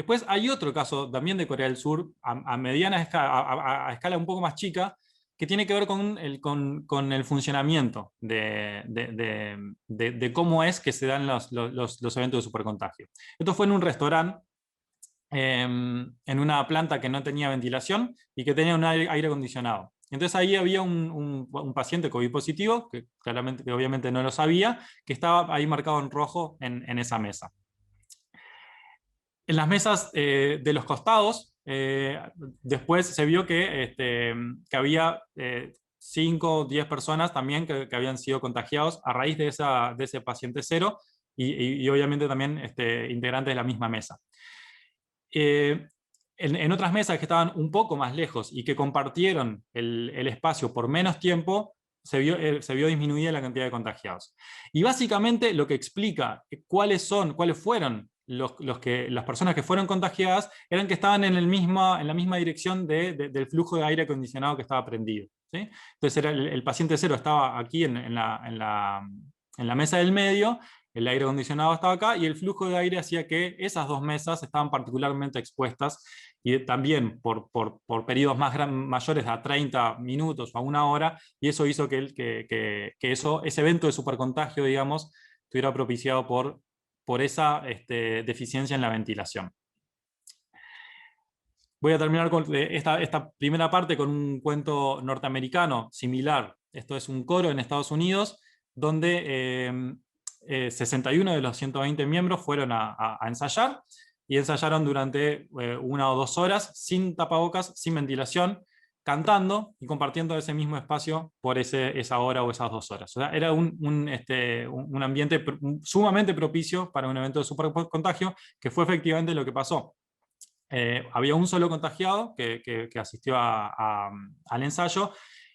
Después hay otro caso también de Corea del Sur, a mediana escala, a escala un poco más chica, que tiene que ver con el funcionamiento de cómo es que se dan los eventos de supercontagio. Esto fue en un restaurante, en una planta que no tenía ventilación y que tenía un aire acondicionado. Entonces ahí había un paciente COVID positivo, que obviamente no lo sabía, que estaba ahí marcado en rojo en esa mesa. En las mesas de los costados, después se vio que había 5 o 10 personas también que habían sido contagiados a raíz de ese paciente cero y obviamente también integrantes de la misma mesa. En otras mesas que estaban un poco más lejos y que compartieron el espacio por menos tiempo, se vio disminuida la cantidad de contagiados. Y básicamente lo que explica cuáles fueron las personas que fueron contagiadas eran que estaban en la misma dirección del flujo de aire acondicionado que estaba prendido, ¿sí? Entonces el paciente cero estaba aquí en la mesa del medio, el aire acondicionado estaba acá y el flujo de aire hacía que esas dos mesas estaban particularmente expuestas y también por periodos mayores a 30 minutos o a 1 hora, y eso hizo que ese evento de supercontagio, digamos, estuviera propiciado por esa deficiencia en la ventilación. Voy a terminar con esta primera parte con un cuento norteamericano similar. Esto es un coro en Estados Unidos, donde 61 de los 120 miembros fueron a ensayar, y ensayaron durante 1 o 2 horas, sin tapabocas, sin ventilación, cantando y compartiendo ese mismo espacio por esa hora o esas 2 horas. O sea, era un ambiente sumamente propicio para un evento de supercontagio, que fue efectivamente lo que pasó. Había un solo contagiado que asistió al ensayo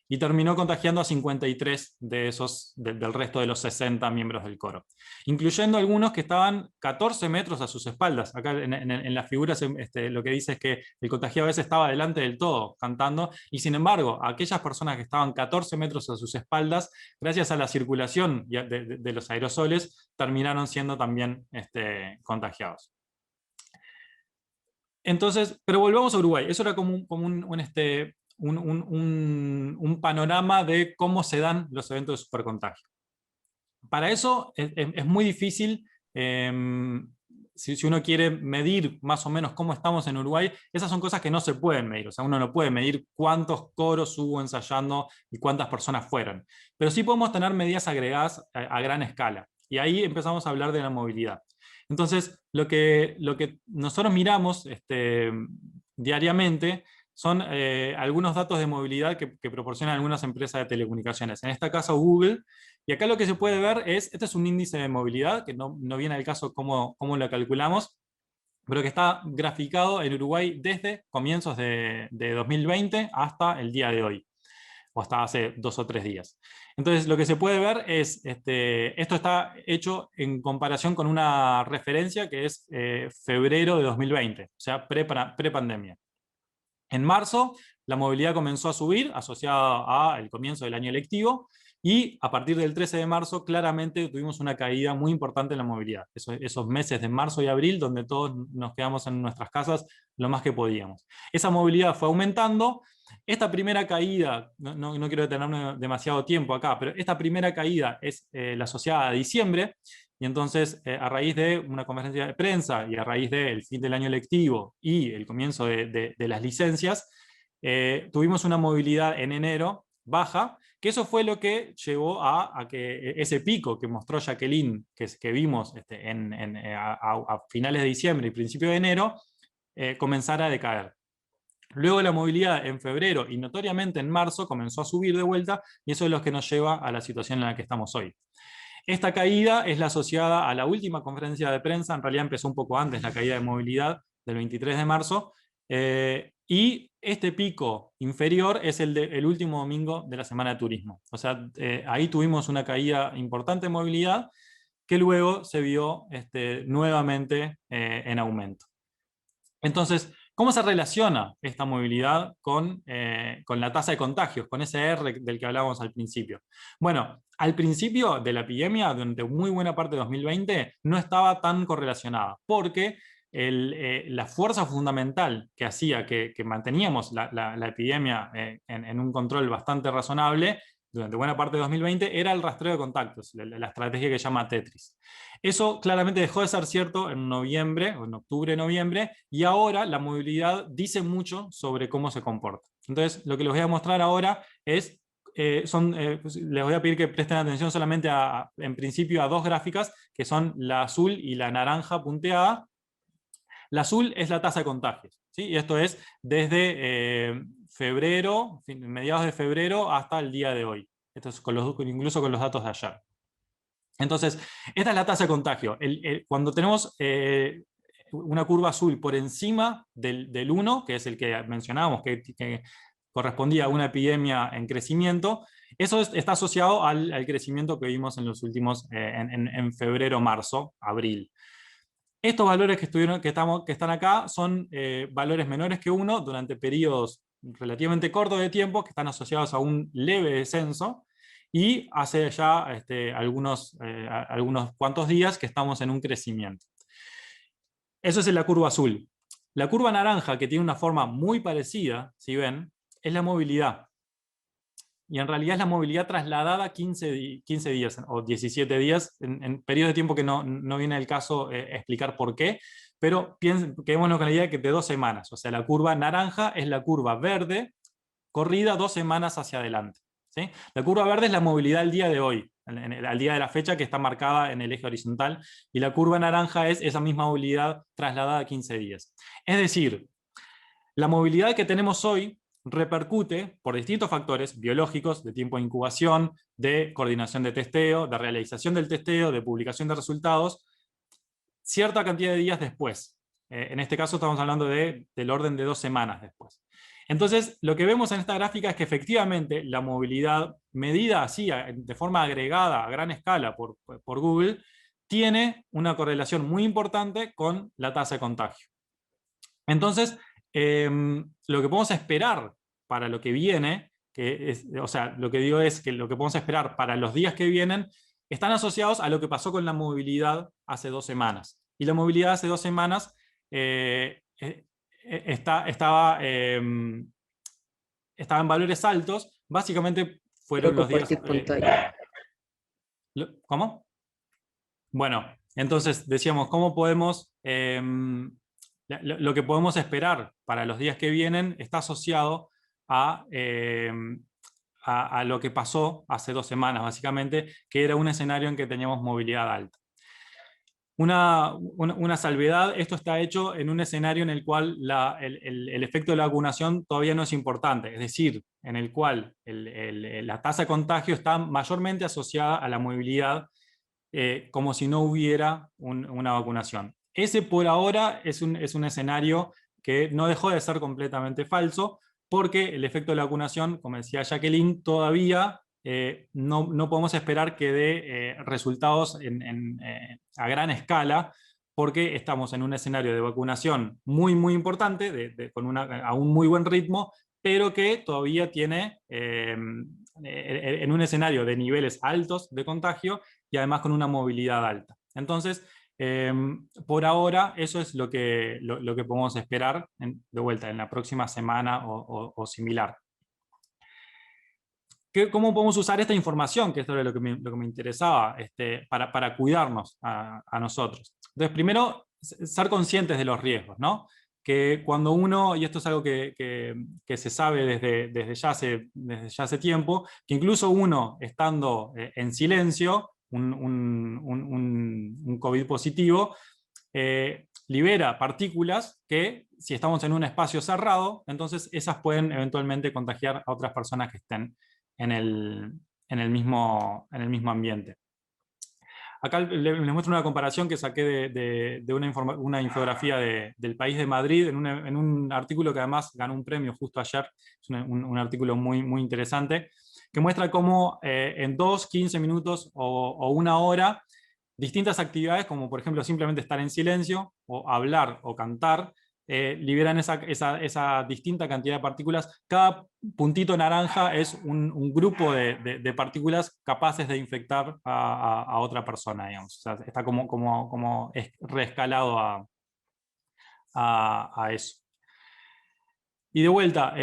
y terminó contagiando a 53 del resto de los 60 miembros del coro, incluyendo algunos que estaban 14 metros a sus espaldas. Acá en las figuras lo que dice es que el contagiado a veces estaba delante del todo cantando, y sin embargo aquellas personas que estaban 14 metros a sus espaldas, gracias a la circulación de los aerosoles, terminaron siendo también contagiados. Entonces, pero volvamos a Uruguay. Eso era como un panorama de cómo se dan los eventos de supercontagio. Para eso es muy difícil, si uno quiere medir más o menos cómo estamos en Uruguay, esas son cosas que no se pueden medir. O sea, uno no puede medir cuántos coros hubo ensayando y cuántas personas fueron. Pero sí podemos tener medidas agregadas a gran escala. Y ahí empezamos a hablar de la movilidad. Entonces, lo que nosotros miramos diariamente son algunos datos de movilidad que proporcionan algunas empresas de telecomunicaciones, en este caso Google, y acá lo que se puede ver este es un índice de movilidad, que no viene al caso cómo lo calculamos, pero que está graficado en Uruguay desde comienzos de 2020 hasta el día de hoy, o hasta hace 2 o 3 días. Entonces, lo que se puede ver es, esto está hecho en comparación con una referencia que es febrero de 2020, o sea, pre-pandemia. En marzo, la movilidad comenzó a subir, asociada al comienzo del año lectivo, y a partir del 13 de marzo, claramente tuvimos una caída muy importante en la movilidad. Esos meses de marzo y abril, donde todos nos quedamos en nuestras casas lo más que podíamos. Esa movilidad fue aumentando. Esta primera caída, no quiero detenerme demasiado tiempo acá, pero esta primera caída es la asociada a diciembre, y entonces a raíz de una conferencia de prensa y a raíz del fin del año lectivo y el comienzo de las licencias, tuvimos una movilidad en enero baja, que eso fue lo que llevó a que ese pico que mostró Jacqueline, que vimos a finales de diciembre y principio de enero, comenzara a decaer. Luego la movilidad en febrero y notoriamente en marzo comenzó a subir de vuelta, y eso es lo que nos lleva a la situación en la que estamos hoy. Esta caída es la asociada a la última conferencia de prensa, en realidad empezó un poco antes la caída de movilidad del 23 de marzo, y este pico inferior es el último domingo de la semana de turismo. O sea, ahí tuvimos una caída importante de movilidad que luego se vio nuevamente en aumento. Entonces, ¿cómo se relaciona esta movilidad con la tasa de contagios, con ese R del que hablábamos al principio? Bueno, al principio de la epidemia, durante muy buena parte de 2020, no estaba tan correlacionada, porque la fuerza fundamental que hacía que manteníamos la epidemia en un control bastante razonable durante buena parte de 2020 era el rastreo de contactos, la estrategia que se llama Tetris. Eso claramente dejó de ser cierto en noviembre, o en octubre-noviembre, y ahora la movilidad dice mucho sobre cómo se comporta. Entonces, lo que les voy a mostrar ahora es, les voy a pedir que presten atención solamente en principio a dos gráficas, que son la azul y la naranja punteada. La azul es la tasa de contagios, ¿sí? Y esto es desde febrero, mediados de febrero hasta el día de hoy. Esto es incluso con los datos de ayer. Entonces, esta es la tasa de contagio. Cuando tenemos una curva azul por encima del 1, que es el que mencionábamos, que correspondía a una epidemia en crecimiento, eso está asociado al crecimiento que vimos en los últimos, en febrero, marzo, abril. Estos valores que están acá son valores menores que 1 durante periodos relativamente cortos de tiempo, que están asociados a un leve descenso, y hace ya algunos cuantos días que estamos en un crecimiento. Eso es en la curva azul. La curva naranja, que tiene una forma muy parecida, si ven, es la movilidad. Y en realidad es la movilidad trasladada 15 días o 17 días, en periodo de tiempo que no viene al caso explicar por qué, pero quedémonos con la idea de que de 2 semanas. O sea, la curva naranja es la curva verde corrida 2 semanas hacia adelante, ¿sí? La curva verde es la movilidad al día de hoy, al día de la fecha, que está marcada en el eje horizontal, y la curva naranja es esa misma movilidad trasladada a 15 días. Es decir, la movilidad que tenemos hoy repercute por distintos factores biológicos, de tiempo de incubación, de coordinación de testeo, de realización del testeo, de publicación de resultados, cierta cantidad de días después. En este caso estamos hablando del orden de 2 semanas después. Entonces, lo que vemos en esta gráfica es que efectivamente la movilidad medida así, de forma agregada a gran escala por Google, tiene una correlación muy importante con la tasa de contagio. Entonces, lo que podemos esperar para lo que viene, o sea, lo que digo es que lo que podemos esperar para los días que vienen están asociados a lo que pasó con la movilidad hace 2 semanas. Y la movilidad hace 2 semanas estaba en valores altos, básicamente fueron los días... ¿Cómo? Bueno, entonces decíamos, ¿cómo podemos... lo que podemos esperar para los días que vienen está asociado a lo que pasó hace 2 semanas, básicamente, que era un escenario en que teníamos movilidad alta. Una salvedad: esto está hecho en un escenario en el cual el efecto de la vacunación todavía no es importante, es decir, en el cual la tasa de contagio está mayormente asociada a la movilidad, como si no hubiera una vacunación. Ese por ahora es un escenario que no dejó de ser completamente falso, porque el efecto de la vacunación, como decía Jacqueline, todavía no podemos esperar que dé resultados a gran escala, porque estamos en un escenario de vacunación muy, muy importante, a un muy buen ritmo, pero que todavía tiene en un escenario de niveles altos de contagio y además con una movilidad alta. Entonces, por ahora, eso es lo que podemos esperar de vuelta en la próxima semana o similar. ¿Cómo podemos usar esta información? Que esto es lo que me interesaba, para cuidarnos a nosotros. Entonces, primero, ser conscientes de los riesgos, ¿no? Que cuando uno, y esto es algo que se sabe desde ya hace tiempo, que incluso uno estando en silencio, un COVID positivo, libera partículas que, si estamos en un espacio cerrado, entonces esas pueden eventualmente contagiar a otras personas que estén en el mismo ambiente. Acá les muestro una comparación que saqué de una infografía del País de Madrid, en un artículo que además ganó un premio justo ayer. Es un artículo muy, muy interesante, que muestra cómo en 2, 15 minutos o 1 hora, distintas actividades, como por ejemplo simplemente estar en silencio, o hablar o cantar, liberan esa distinta cantidad de partículas. Cada puntito naranja es un grupo de partículas capaces de infectar a otra persona, digamos. O sea, está como reescalado a eso. Y de vuelta,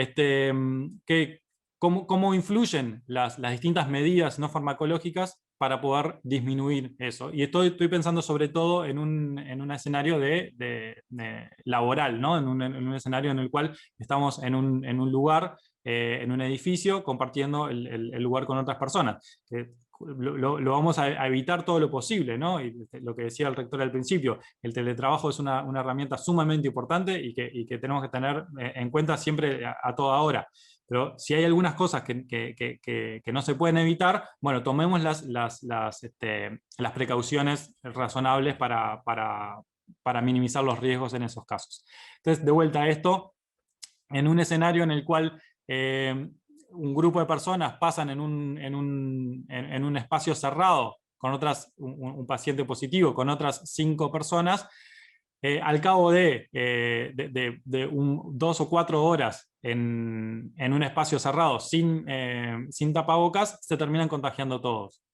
¿cómo influyen las distintas medidas no farmacológicas para poder disminuir eso? Y estoy pensando sobre todo en un escenario de laboral, ¿no? En un escenario en el cual estamos en un lugar, en un edificio, compartiendo el lugar con otras personas. Lo vamos a evitar todo lo posible, ¿no? Y lo que decía el rector al principio, el teletrabajo es una herramienta sumamente importante y que tenemos que tener en cuenta siempre a toda hora. Pero si hay algunas cosas que no se pueden evitar, bueno, tomemos las precauciones razonables para minimizar los riesgos en esos casos. Entonces, de vuelta a esto, en un escenario en el cual un grupo de personas pasan en un espacio cerrado con un paciente positivo, con otras 5 personas, al cabo de 2 o 4 horas en un espacio cerrado sin tapabocas, se terminan contagiando todos.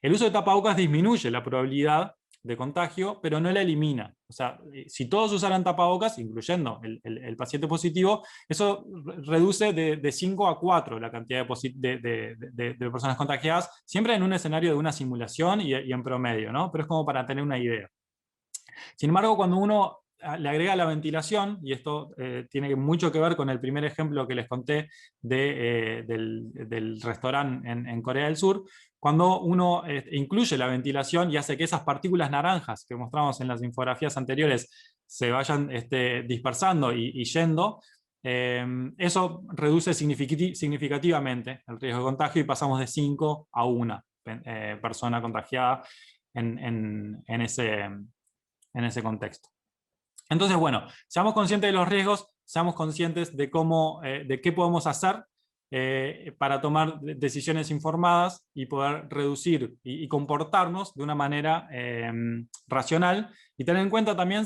El uso de tapabocas disminuye la probabilidad de contagio, pero no la elimina. O sea, si todos usaran tapabocas, incluyendo el paciente positivo, eso reduce de 5 a 4 la cantidad de personas contagiadas, siempre en un escenario de una simulación y en promedio, ¿no? Pero es como para tener una idea. Sin embargo, cuando uno le agrega la ventilación, y esto tiene mucho que ver con el primer ejemplo que les conté del restaurante en Corea del Sur, cuando uno incluye la ventilación y hace que esas partículas naranjas que mostramos en las infografías anteriores se vayan dispersando y yendo, eso reduce significativamente el riesgo de contagio y pasamos de 5 a 1 persona contagiada en ese contexto. Entonces, bueno, seamos conscientes de los riesgos, seamos conscientes de qué podemos hacer para tomar decisiones informadas y poder reducir y comportarnos de una manera racional, y tener en cuenta también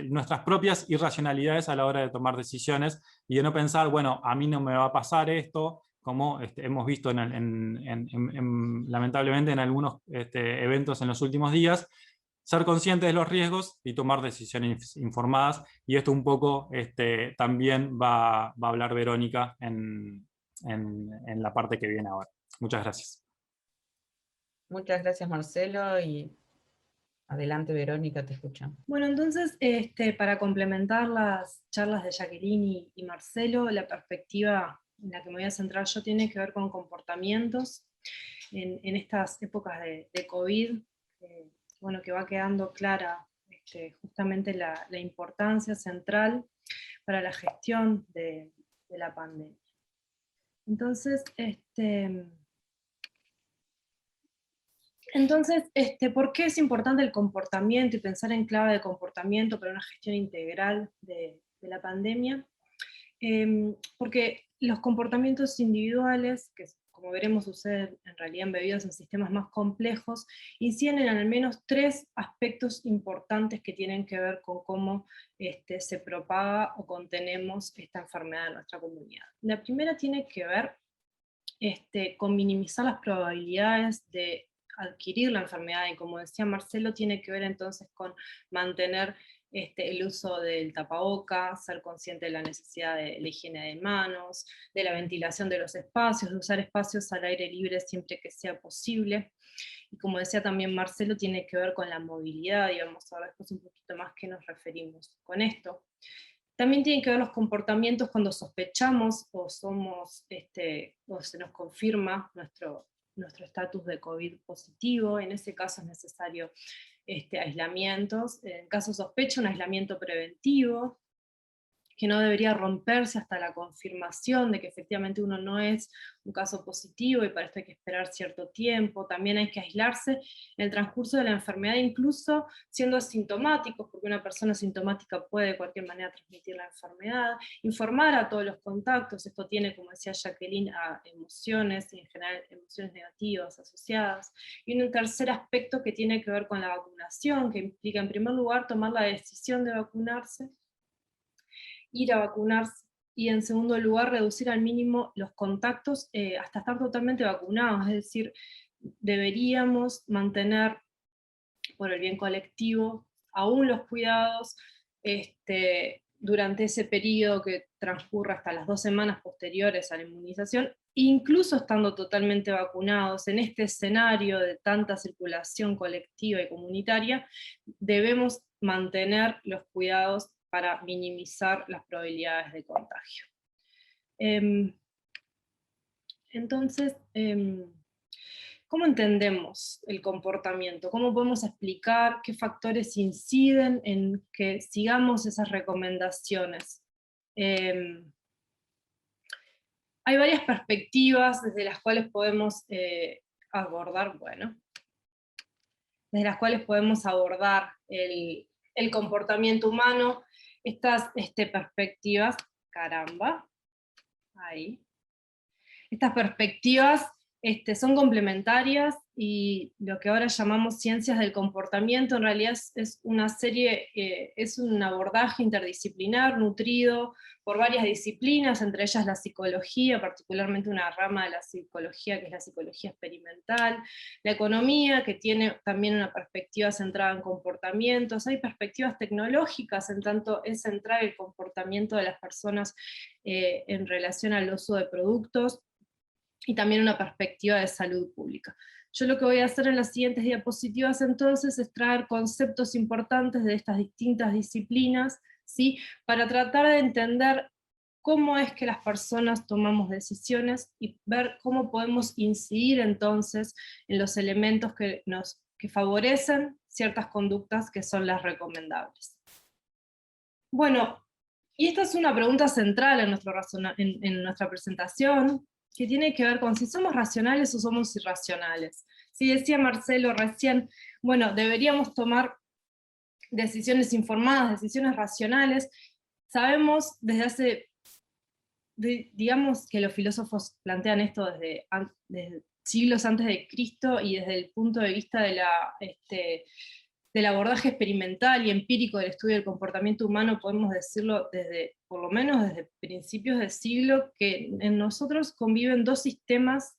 nuestras propias irracionalidades a la hora de tomar decisiones y de no pensar, bueno, a mí no me va a pasar esto, como hemos visto lamentablemente en algunos eventos en los últimos días. Ser conscientes de los riesgos y tomar decisiones informadas, y esto un poco también va a hablar Verónica en la parte que viene ahora. Muchas gracias. Muchas gracias, Marcelo, y adelante, Verónica, te escuchamos. Bueno, entonces, para complementar las charlas de Jacqueline y Marcelo, la perspectiva en la que me voy a centrar yo tiene que ver con comportamientos en estas épocas de COVID, bueno, que va quedando clara justamente la importancia central para la gestión de la pandemia. Entonces, ¿por qué es importante el comportamiento y pensar en clave de comportamiento para una gestión integral de la pandemia? Porque los comportamientos individuales, que como veremos suceden en realidad embebidos en sistemas más complejos, inciden en al menos 3 aspectos importantes que tienen que ver con cómo se propaga o contenemos esta enfermedad en nuestra comunidad. La primera tiene que ver con minimizar las probabilidades de adquirir la enfermedad, y como decía Marcelo, tiene que ver entonces con mantener el uso del tapabocas, ser consciente de la necesidad de la higiene de manos, de la ventilación de los espacios, de usar espacios al aire libre siempre que sea posible. Y como decía también Marcelo, tiene que ver con la movilidad, y vamos a ver después un poquito más qué nos referimos con esto. También tienen que ver los comportamientos cuando sospechamos o somos, o se nos confirma nuestro estatus de COVID positivo. En ese caso es necesario aislamientos. En caso de sospecha, un aislamiento preventivo, que no debería romperse hasta la confirmación de que efectivamente uno no es un caso positivo, y para esto hay que esperar cierto tiempo. También hay que aislarse en el transcurso de la enfermedad, incluso siendo asintomáticos, porque una persona asintomática puede de cualquier manera transmitir la enfermedad. Informar a todos los contactos, esto tiene, como decía Jacqueline, a emociones, y en general emociones negativas asociadas. Y un tercer aspecto que tiene que ver con la vacunación, que implica en primer lugar tomar la decisión de vacunarse, ir a vacunarse, y en segundo lugar reducir al mínimo los contactos hasta estar totalmente vacunados. Es decir, deberíamos mantener, por el bien colectivo, aún los cuidados, durante ese periodo que transcurre hasta las 2 semanas posteriores a la inmunización, incluso estando totalmente vacunados, en este escenario de tanta circulación colectiva y comunitaria, debemos mantener los cuidados para minimizar las probabilidades de contagio. Entonces, ¿cómo entendemos el comportamiento? ¿Cómo podemos explicar qué factores inciden en que sigamos esas recomendaciones? Hay varias perspectivas desde las cuales podemos abordar, desde las cuales podemos abordar el comportamiento humano. Estas perspectivas, ahí. Estas perspectivas son complementarias, y lo que ahora llamamos ciencias del comportamiento en realidad es una serie, es un abordaje interdisciplinar nutrido por varias disciplinas, entre ellas la psicología, particularmente una rama de la psicología que es la psicología experimental, la economía, que tiene también una perspectiva centrada en comportamientos, hay perspectivas tecnológicas, en tanto es centrar el comportamiento de las personas en relación al uso de productos, y también una perspectiva de salud pública. Yo lo que voy a hacer en las siguientes diapositivas entonces es traer conceptos importantes de estas distintas disciplinas, ¿sí? Para tratar de entender cómo es que las personas tomamos decisiones y ver cómo podemos incidir entonces en los elementos que favorecen ciertas conductas que son las recomendables. Bueno, y esta es una pregunta central en nuestra presentación, que tiene que ver con si somos racionales o somos irracionales. Si decía Marcelo recién, bueno, deberíamos tomar decisiones informadas, decisiones racionales. Sabemos desde hace, digamos que los filósofos plantean esto desde siglos antes de Cristo, y desde el punto de vista del abordaje experimental y empírico del estudio del comportamiento humano, podemos decirlo por lo menos desde principios del siglo, que en nosotros conviven dos sistemas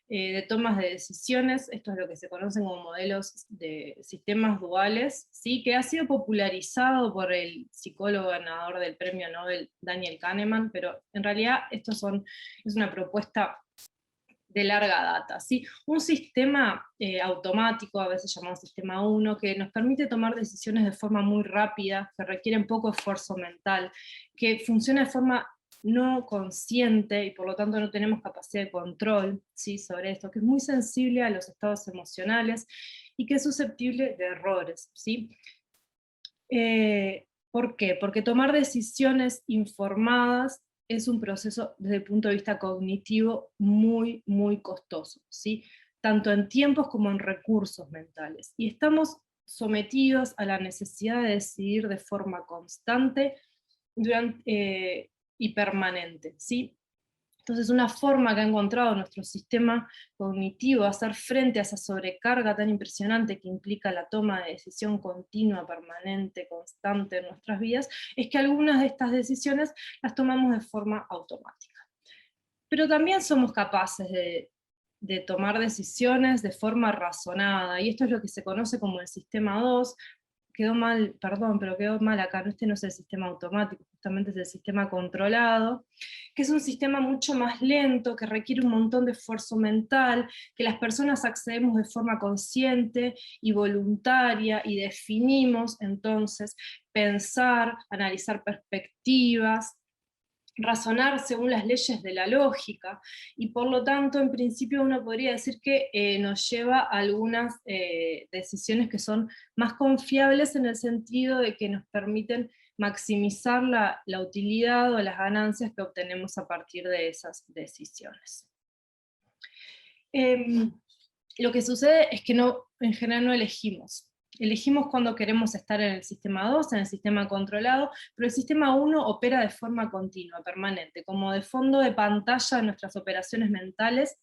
de tomas de decisiones. Esto es lo que se conocen como modelos de sistemas duales, ¿sí? Que ha sido popularizado por el psicólogo ganador del premio Nobel Daniel Kahneman, pero en realidad es una propuesta de larga data, ¿sí? Un sistema automático, a veces llamado sistema 1, que nos permite tomar decisiones de forma muy rápida, que requieren poco esfuerzo mental, que funciona de forma no consciente, y por lo tanto no tenemos capacidad de control, ¿sí? Sobre esto, que es muy sensible a los estados emocionales, y que es susceptible de errores, ¿sí? ¿Por qué? Porque tomar decisiones informadas es un proceso desde el punto de vista cognitivo muy, muy costoso, ¿sí? Tanto en tiempos como en recursos mentales. Y estamos sometidos a la necesidad de decidir de forma constante y permanente, ¿sí? Entonces, una forma que ha encontrado nuestro sistema cognitivo de hacer frente a esa sobrecarga tan impresionante que implica la toma de decisión continua, permanente, constante en nuestras vidas, es que algunas de estas decisiones las tomamos de forma automática. Pero también somos capaces de tomar decisiones de forma razonada, y esto es lo que se conoce como el sistema 2, quedó mal, perdón, pero quedó mal acá, este no es el sistema automático, justamente es el sistema controlado, que es un sistema mucho más lento, que requiere un montón de esfuerzo mental, que las personas accedemos de forma consciente y voluntaria, y definimos entonces pensar, analizar perspectivas, razonar según las leyes de la lógica, y por lo tanto, en principio uno podría decir que nos lleva a algunas decisiones que son más confiables, en el sentido de que nos permiten maximizar la utilidad o las ganancias que obtenemos a partir de esas decisiones. Lo que sucede es que en general no elegimos. Elegimos cuando queremos estar en el sistema 2, en el sistema controlado, pero el sistema 1 opera de forma continua, permanente, como de fondo de pantalla de nuestras operaciones mentales,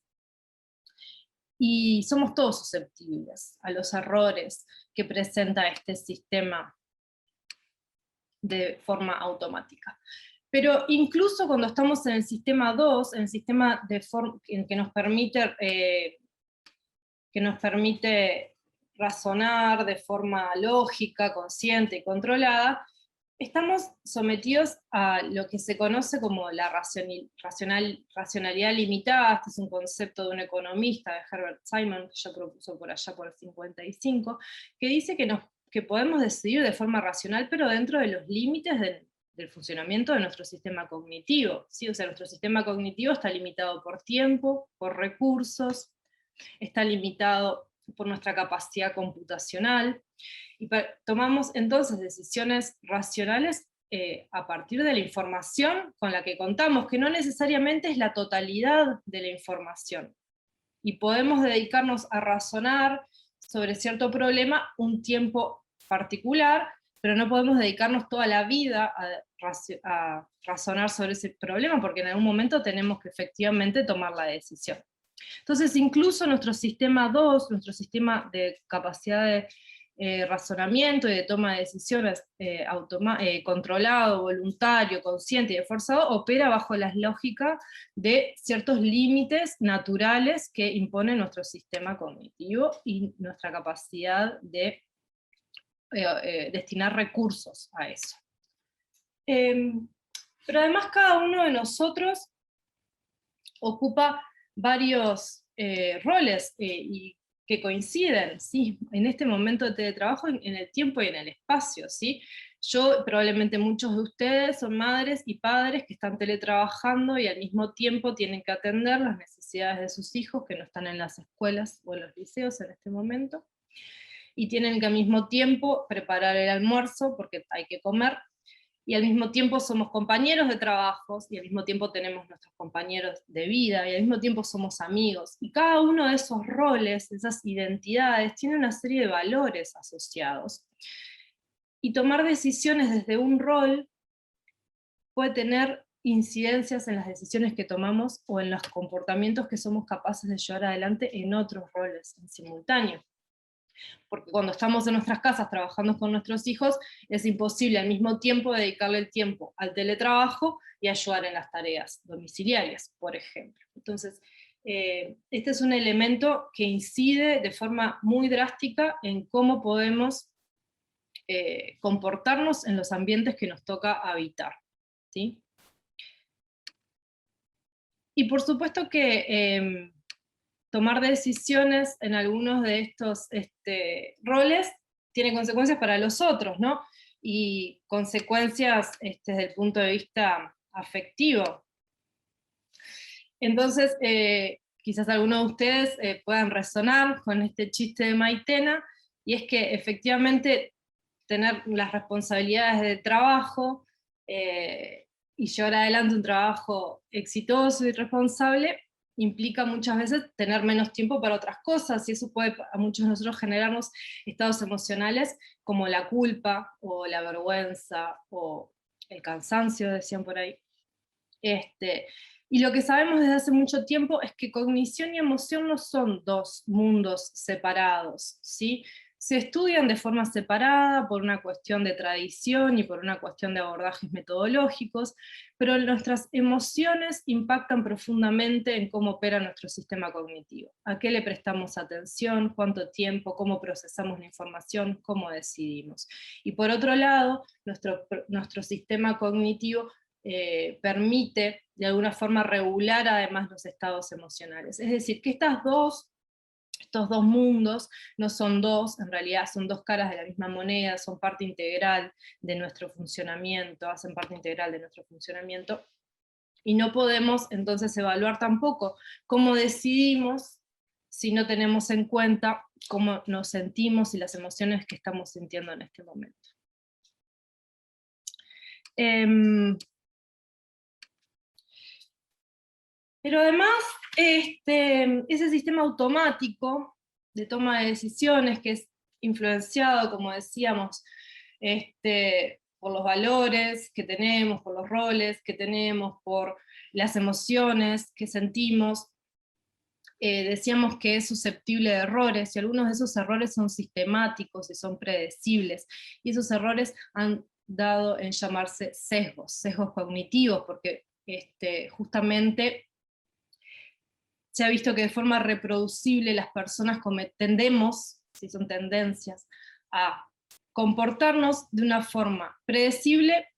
y somos todos susceptibles a los errores que presenta este sistema de forma automática. Pero incluso cuando estamos en el sistema 2, en el sistema que nos permite razonar de forma lógica, consciente y controlada, estamos sometidos a lo que se conoce como la racionalidad limitada. Este es un concepto de un economista, de Herbert Simon, que ya propuso por allá por el 55, que dice que podemos decidir de forma racional, pero dentro de los límites del funcionamiento de nuestro sistema cognitivo, ¿sí? O sea, nuestro sistema cognitivo está limitado por tiempo, por recursos, está limitado por nuestra capacidad computacional, y tomamos entonces decisiones racionales a partir de la información con la que contamos, que no necesariamente es la totalidad de la información. Y podemos dedicarnos a razonar sobre cierto problema un tiempo particular, pero no podemos dedicarnos toda la vida a razonar sobre ese problema, porque en algún momento tenemos que efectivamente tomar la decisión. Entonces, incluso nuestro sistema 2, nuestro sistema de capacidad de razonamiento y de toma de decisiones controlado, voluntario, consciente y esforzado, opera bajo las lógicas de ciertos límites naturales que impone nuestro sistema cognitivo y nuestra capacidad de destinar recursos a eso. Pero además cada uno de nosotros ocupa varios roles y que coinciden, ¿sí? En este momento de teletrabajo, en el tiempo y en el espacio, ¿sí? Probablemente muchos de ustedes son madres y padres que están teletrabajando y al mismo tiempo tienen que atender las necesidades de sus hijos que no están en las escuelas o en los liceos en este momento, y tienen que al mismo tiempo preparar el almuerzo porque hay que comer, y al mismo tiempo somos compañeros de trabajos, y al mismo tiempo tenemos nuestros compañeros de vida, y al mismo tiempo somos amigos, y cada uno de esos roles, esas identidades, tiene una serie de valores asociados. Y tomar decisiones desde un rol puede tener incidencias en las decisiones que tomamos o en los comportamientos que somos capaces de llevar adelante en otros roles en simultáneo. Porque cuando estamos en nuestras casas trabajando con nuestros hijos, es imposible al mismo tiempo dedicarle el tiempo al teletrabajo y ayudar en las tareas domiciliarias, por ejemplo. Entonces, este es un elemento que incide de forma muy drástica en cómo podemos comportarnos en los ambientes que nos toca habitar, ¿sí? Y por supuesto que tomar decisiones en algunos de estos roles tiene consecuencias para los otros, ¿no? Y consecuencias desde el punto de vista afectivo. Entonces, quizás algunos de ustedes puedan resonar con este chiste de Maitena, y es que efectivamente tener las responsabilidades de trabajo y llevar adelante un trabajo exitoso y responsable implica muchas veces tener menos tiempo para otras cosas, y eso puede a muchos de nosotros generarnos estados emocionales como la culpa, o la vergüenza, o el cansancio, decían por ahí. Y lo que sabemos desde hace mucho tiempo es que cognición y emoción no son dos mundos separados, ¿sí? Se estudian de forma separada por una cuestión de tradición y por una cuestión de abordajes metodológicos, pero nuestras emociones impactan profundamente en cómo opera nuestro sistema cognitivo. ¿A qué le prestamos atención? ¿Cuánto tiempo? ¿Cómo procesamos la información? ¿Cómo decidimos? Y por otro lado, nuestro sistema cognitivo permite de alguna forma regular además los estados emocionales. Es decir, que estos dos mundos no son dos, en realidad son dos caras de la misma moneda, son parte integral de nuestro funcionamiento, hacen parte integral de nuestro funcionamiento, y no podemos entonces evaluar tampoco cómo decidimos si no tenemos en cuenta cómo nos sentimos y las emociones que estamos sintiendo en este momento. Pero además, ese sistema automático de toma de decisiones, que es influenciado, como decíamos, por los valores que tenemos, por los roles que tenemos, por las emociones que sentimos, decíamos que es susceptible de errores, y algunos de esos errores son sistemáticos y son predecibles, y esos errores han dado en llamarse sesgos cognitivos, porque justamente se ha visto que de forma reproducible las personas tendemos, si son tendencias, a comportarnos de una forma predecible,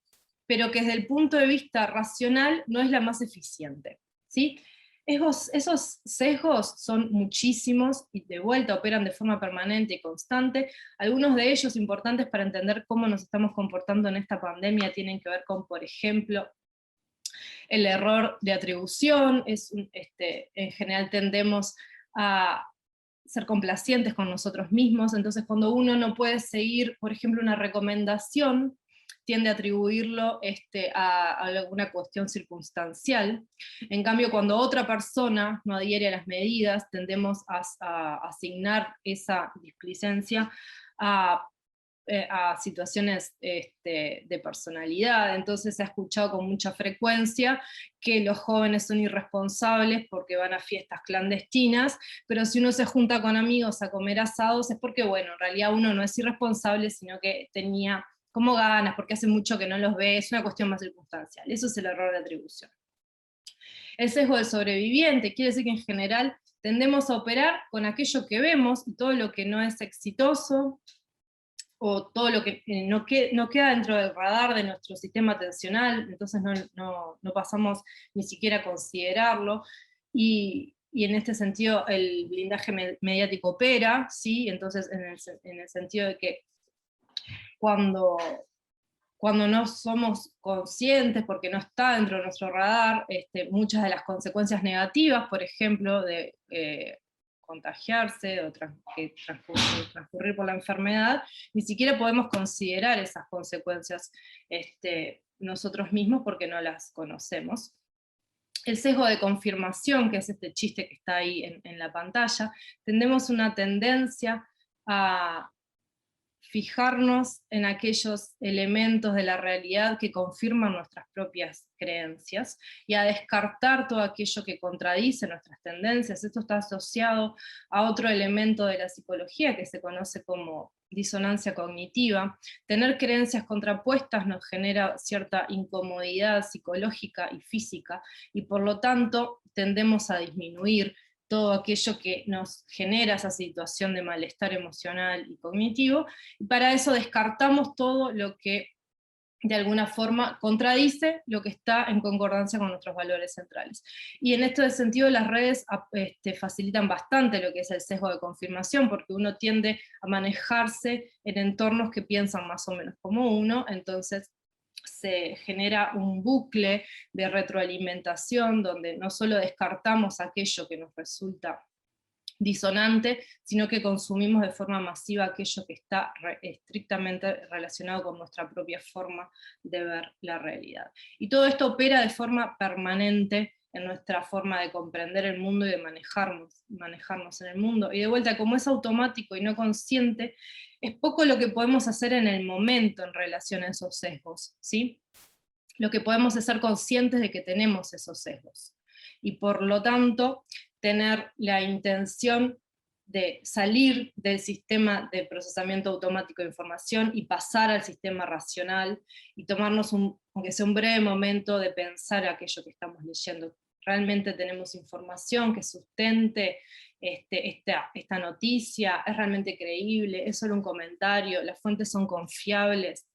pero que desde el punto de vista racional no es la más eficiente, ¿sí? Esos sesgos son muchísimos y de vuelta operan de forma permanente y constante. Algunos de ellos importantes para entender cómo nos estamos comportando en esta pandemia tienen que ver con, por ejemplo, el error de atribución. En general tendemos a ser complacientes con nosotros mismos, entonces cuando uno no puede seguir, por ejemplo, una recomendación, tiende a atribuirlo a alguna cuestión circunstancial. En cambio, cuando otra persona no adhiere a las medidas, tendemos a asignar esa displicencia a situaciones de personalidad. Entonces se ha escuchado con mucha frecuencia que los jóvenes son irresponsables porque van a fiestas clandestinas, pero si uno se junta con amigos a comer asados es porque, bueno, en realidad uno no es irresponsable, sino que tenía como ganas, porque hace mucho que no los ve, es una cuestión más circunstancial. Eso es el error de atribución. El sesgo del sobreviviente quiere decir que en general tendemos a operar con aquello que vemos, y todo lo que no es exitoso, o todo lo que no queda dentro del radar de nuestro sistema atencional, entonces no pasamos ni siquiera a considerarlo, y en este sentido el blindaje mediático opera, ¿sí? Entonces en el sentido de que cuando no somos conscientes, porque no está dentro de nuestro radar, muchas de las consecuencias negativas, por ejemplo, de contagiarse o transcurrir por la enfermedad, ni siquiera podemos considerar esas consecuencias nosotros mismos porque no las conocemos. El sesgo de confirmación, que es este chiste que está ahí en la pantalla, tendemos una tendencia a fijarnos en aquellos elementos de la realidad que confirman nuestras propias creencias, y a descartar todo aquello que contradice nuestras tendencias. Esto está asociado a otro elemento de la psicología que se conoce como disonancia cognitiva. Tener creencias contrapuestas nos genera cierta incomodidad psicológica y física, y por lo tanto tendemos a disminuir todo aquello que nos genera esa situación de malestar emocional y cognitivo, y para eso descartamos todo lo que de alguna forma contradice lo que está en concordancia con nuestros valores centrales. Y en este sentido las redes facilitan bastante lo que es el sesgo de confirmación, porque uno tiende a manejarse en entornos que piensan más o menos como uno, entonces se genera un bucle de retroalimentación donde no solo descartamos aquello que nos resulta disonante, sino que consumimos de forma masiva aquello que está estrictamente relacionado con nuestra propia forma de ver la realidad. Y todo esto opera de forma permanente en nuestra forma de comprender el mundo y de manejarnos en el mundo. Y de vuelta, como es automático y no consciente, es poco lo que podemos hacer en el momento en relación a esos sesgos, ¿sí? Lo que podemos es ser conscientes de que tenemos esos sesgos. Y por lo tanto, tener la intención de salir del sistema de procesamiento automático de información y pasar al sistema racional, y tomarnos, aunque sea un breve momento, de pensar aquello que estamos leyendo. ¿Realmente tenemos información que sustente esta noticia? ¿Es realmente creíble? ¿Es solo un comentario? ¿Las fuentes son confiables?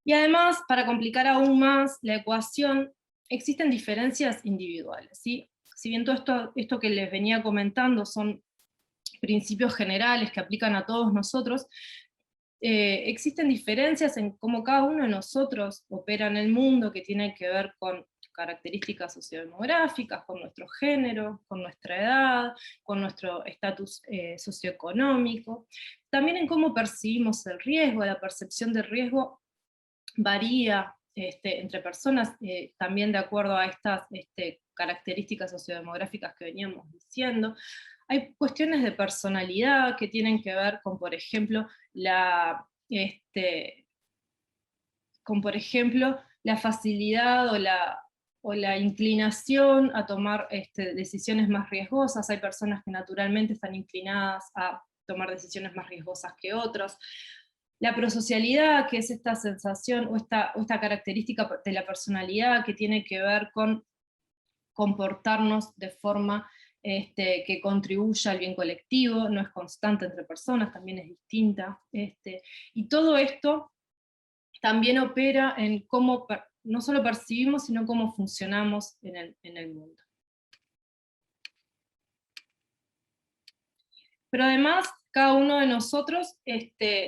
Y además, para complicar aún más la ecuación, existen diferencias individuales, ¿sí? Si bien todo esto que les venía comentando son principios generales que aplican a todos nosotros, existen diferencias en cómo cada uno de nosotros opera en el mundo, que tienen que ver con características sociodemográficas, con nuestro género, con nuestra edad, con nuestro estatus socioeconómico, también en cómo percibimos el riesgo. La percepción del riesgo varía entre personas, también de acuerdo a estas características sociodemográficas que veníamos diciendo. Hay cuestiones de personalidad que tienen que ver con, por ejemplo, la facilidad o la inclinación a tomar decisiones más riesgosas. Hay personas que naturalmente están inclinadas a tomar decisiones más riesgosas que otros. La prosocialidad, que es esta sensación o esta característica de la personalidad que tiene que ver con comportarnos de forma que contribuya al bien colectivo, no es constante entre personas, también es distinta. Y todo esto también opera en cómo no solo percibimos, sino cómo funcionamos en el mundo. Pero además, cada uno de nosotros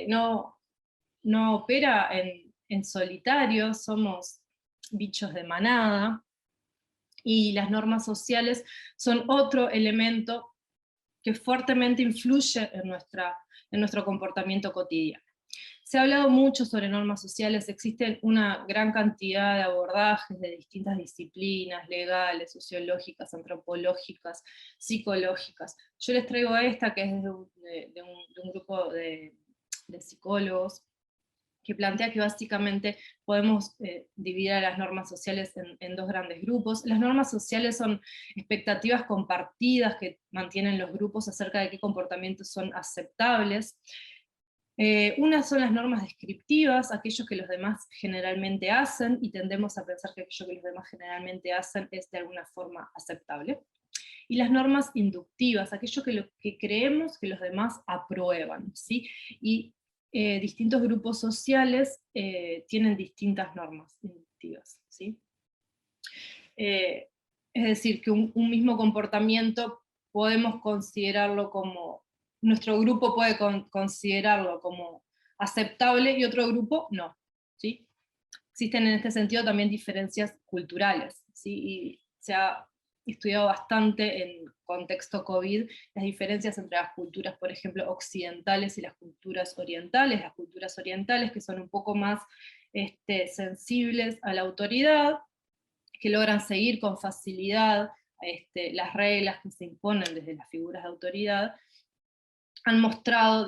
no opera en solitario, somos bichos de manada, y las normas sociales son otro elemento que fuertemente influye en nuestro comportamiento cotidiano. Se ha hablado mucho sobre normas sociales, existen una gran cantidad de abordajes de distintas disciplinas, legales, sociológicas, antropológicas, psicológicas. Yo les traigo esta, que es de un grupo de psicólogos, que plantea que básicamente podemos dividir a las normas sociales en dos grandes grupos. Las normas sociales son expectativas compartidas que mantienen los grupos acerca de qué comportamientos son aceptables. Unas son las normas descriptivas, aquellos que los demás generalmente hacen, y tendemos a pensar que aquello que los demás generalmente hacen es de alguna forma aceptable. Y las normas inductivas, aquello que creemos que los demás aprueban, ¿sí? Y distintos grupos sociales tienen distintas normas inductivas, ¿sí? Es decir, que un mismo comportamiento podemos considerarlo como, nuestro grupo puede considerarlo como aceptable y otro grupo no, ¿sí? Existen en este sentido también diferencias culturales, ¿sí? Y se ha estudiado bastante en contexto COVID las diferencias entre las culturas, por ejemplo, occidentales y las culturas orientales que son un poco más sensibles a la autoridad, que logran seguir con facilidad las reglas que se imponen desde las figuras de autoridad, han mostrado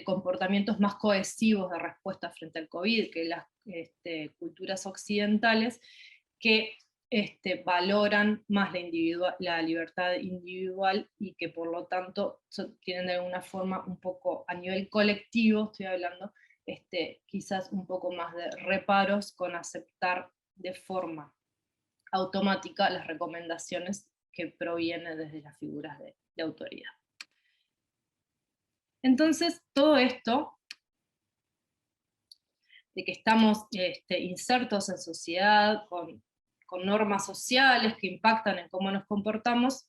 comportamientos más cohesivos de respuesta frente al COVID que las culturas occidentales, que valoran más la libertad individual, y que por lo tanto tienen de alguna forma un poco, a nivel colectivo estoy hablando, quizás un poco más de reparos con aceptar de forma automática las recomendaciones que provienen desde las figuras de autoridad. Entonces, todo esto, de que estamos insertos en sociedad, con normas sociales que impactan en cómo nos comportamos,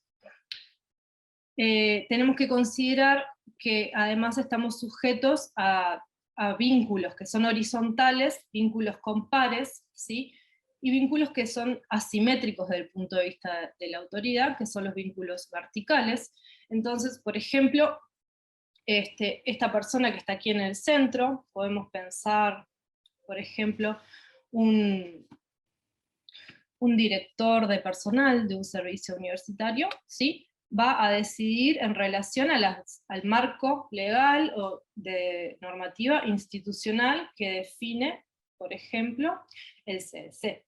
tenemos que considerar que además estamos sujetos a vínculos que son horizontales, vínculos con pares, ¿sí? Y vínculos que son asimétricos desde el punto de vista de la autoridad, que son los vínculos verticales. Entonces, por ejemplo, esta persona que está aquí en el centro, podemos pensar, por ejemplo, un director de personal de un servicio universitario, ¿sí? Va a decidir en relación al marco legal o de normativa institucional que define, por ejemplo, el CDC.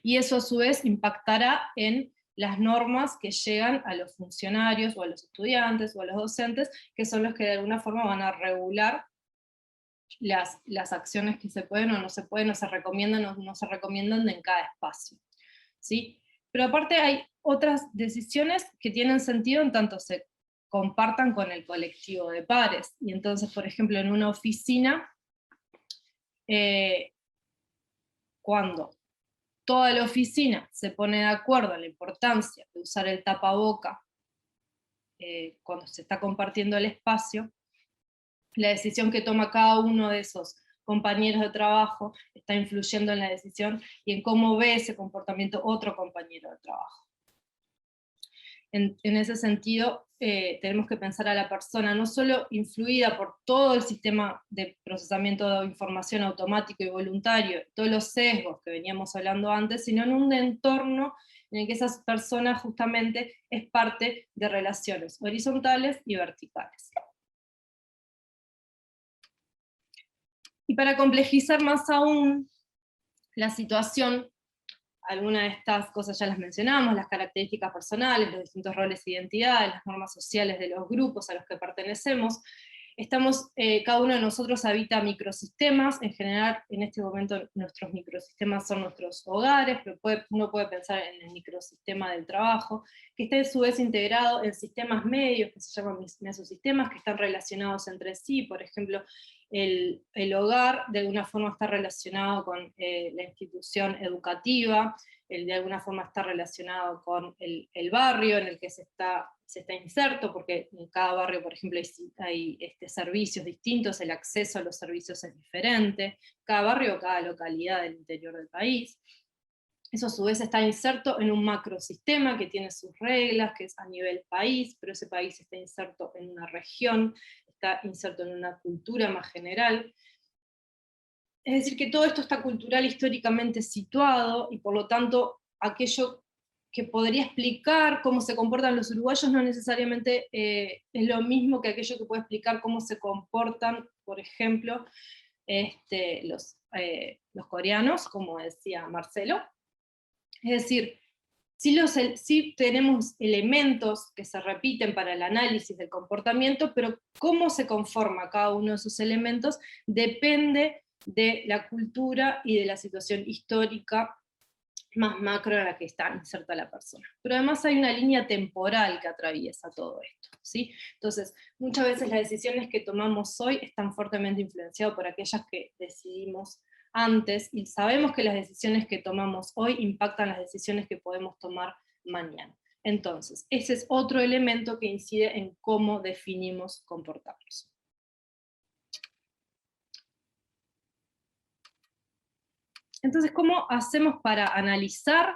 Y eso a su vez impactará en las normas que llegan a los funcionarios, o a los estudiantes, o a los docentes, que son los que de alguna forma van a regular las acciones que se pueden o no se pueden, o se recomiendan o no se recomiendan en cada espacio, ¿sí? Pero aparte hay otras decisiones que tienen sentido en tanto se compartan con el colectivo de pares, y entonces, por ejemplo, en una oficina, cuando toda la oficina se pone de acuerdo en la importancia de usar el tapaboca cuando se está compartiendo el espacio, la decisión que toma cada uno de esos compañeros de trabajo está influyendo en la decisión y en cómo ve ese comportamiento otro compañero de trabajo. En ese sentido, tenemos que pensar a la persona no solo influida por todo el sistema de procesamiento de información automático y voluntario, todos los sesgos que veníamos hablando antes, sino en un entorno en el que esa persona justamente es parte de relaciones horizontales y verticales. Y para complejizar más aún la situación, algunas de estas cosas ya las mencionamos, las características personales, los distintos roles e identidades, las normas sociales de los grupos a los que pertenecemos. Cada uno de nosotros habita microsistemas, en general en este momento nuestros microsistemas son nuestros hogares, pero uno puede pensar en el microsistema del trabajo, que está a su vez integrado en sistemas medios, que se llaman mesosistemas, que están relacionados entre sí. Por ejemplo, el hogar de alguna forma está relacionado con la institución educativa, de alguna forma está relacionado con el barrio en el que se está inserto, porque en cada barrio, por ejemplo, hay servicios distintos, el acceso a los servicios es diferente, cada barrio o cada localidad del interior del país. Eso a su vez está inserto en un macrosistema que tiene sus reglas, que es a nivel país, pero ese país está inserto en una región, está inserto en una cultura más general. Es decir, que todo esto está cultural históricamente situado, y por lo tanto aquello que podría explicar cómo se comportan los uruguayos no necesariamente es lo mismo que aquello que puede explicar cómo se comportan, por ejemplo, los coreanos, como decía Marcelo. Es decir, sí tenemos elementos que se repiten para el análisis del comportamiento, pero cómo se conforma cada uno de esos elementos depende de la cultura y de la situación histórica más macro en la que está inserta la persona. Pero además hay una línea temporal que atraviesa todo esto, ¿sí? Entonces, muchas veces las decisiones que tomamos hoy están fuertemente influenciadas por aquellas que decidimos antes, y sabemos que las decisiones que tomamos hoy impactan las decisiones que podemos tomar mañana. Entonces, ese es otro elemento que incide en cómo definimos comportarnos. Entonces, ¿cómo hacemos para analizar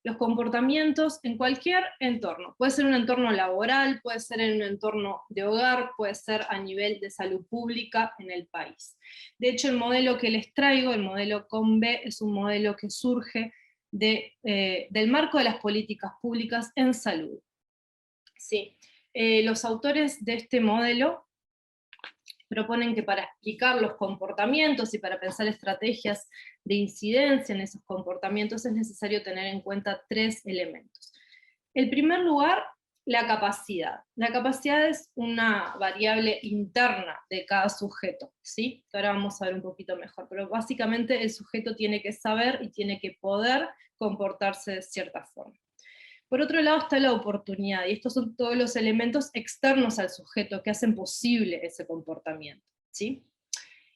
los comportamientos en cualquier entorno? Puede ser un entorno laboral, puede ser en un entorno de hogar, puede ser a nivel de salud pública en el país. De hecho, el modelo que les traigo, el modelo COMB, es un modelo que surge del marco de las políticas públicas en salud. Sí. Los autores de este modelo proponen que para explicar los comportamientos y para pensar estrategias de incidencia en esos comportamientos es necesario tener en cuenta 3 elementos. En primer lugar, la capacidad. La capacidad es una variable interna de cada sujeto, ¿sí? Ahora vamos a ver un poquito mejor, pero básicamente el sujeto tiene que saber y tiene que poder comportarse de cierta forma. Por otro lado está la oportunidad, y estos son todos los elementos externos al sujeto que hacen posible ese comportamiento, ¿sí?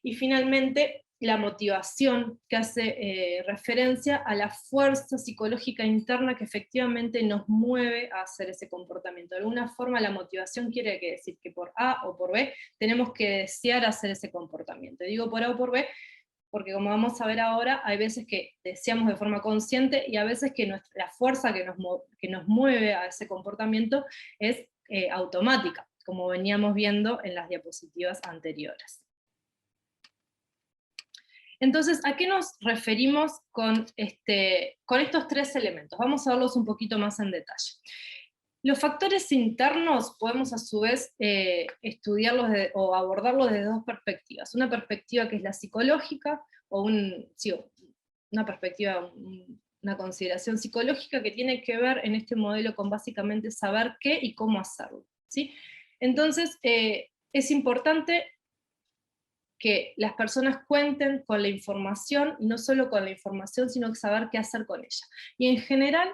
Y finalmente, la motivación, que hace referencia a la fuerza psicológica interna que efectivamente nos mueve a hacer ese comportamiento. De alguna forma la motivación quiere decir que por A o por B tenemos que desear hacer ese comportamiento. Digo por A o por B porque, como vamos a ver ahora, hay veces que deseamos de forma consciente y a veces que la fuerza que nos mueve a ese comportamiento es automática, como veníamos viendo en las diapositivas anteriores. Entonces, ¿a qué nos referimos con estos 3 elementos? Vamos a verlos un poquito más en detalle. Los factores internos podemos a su vez estudiarlos o abordarlos desde 2 perspectivas. Una perspectiva que es la psicológica, o una perspectiva, una consideración psicológica que tiene que ver en este modelo con básicamente saber qué y cómo hacerlo, ¿sí? Entonces, es importante que las personas cuenten con la información, y no solo con la información, sino saber qué hacer con ella. Y en general,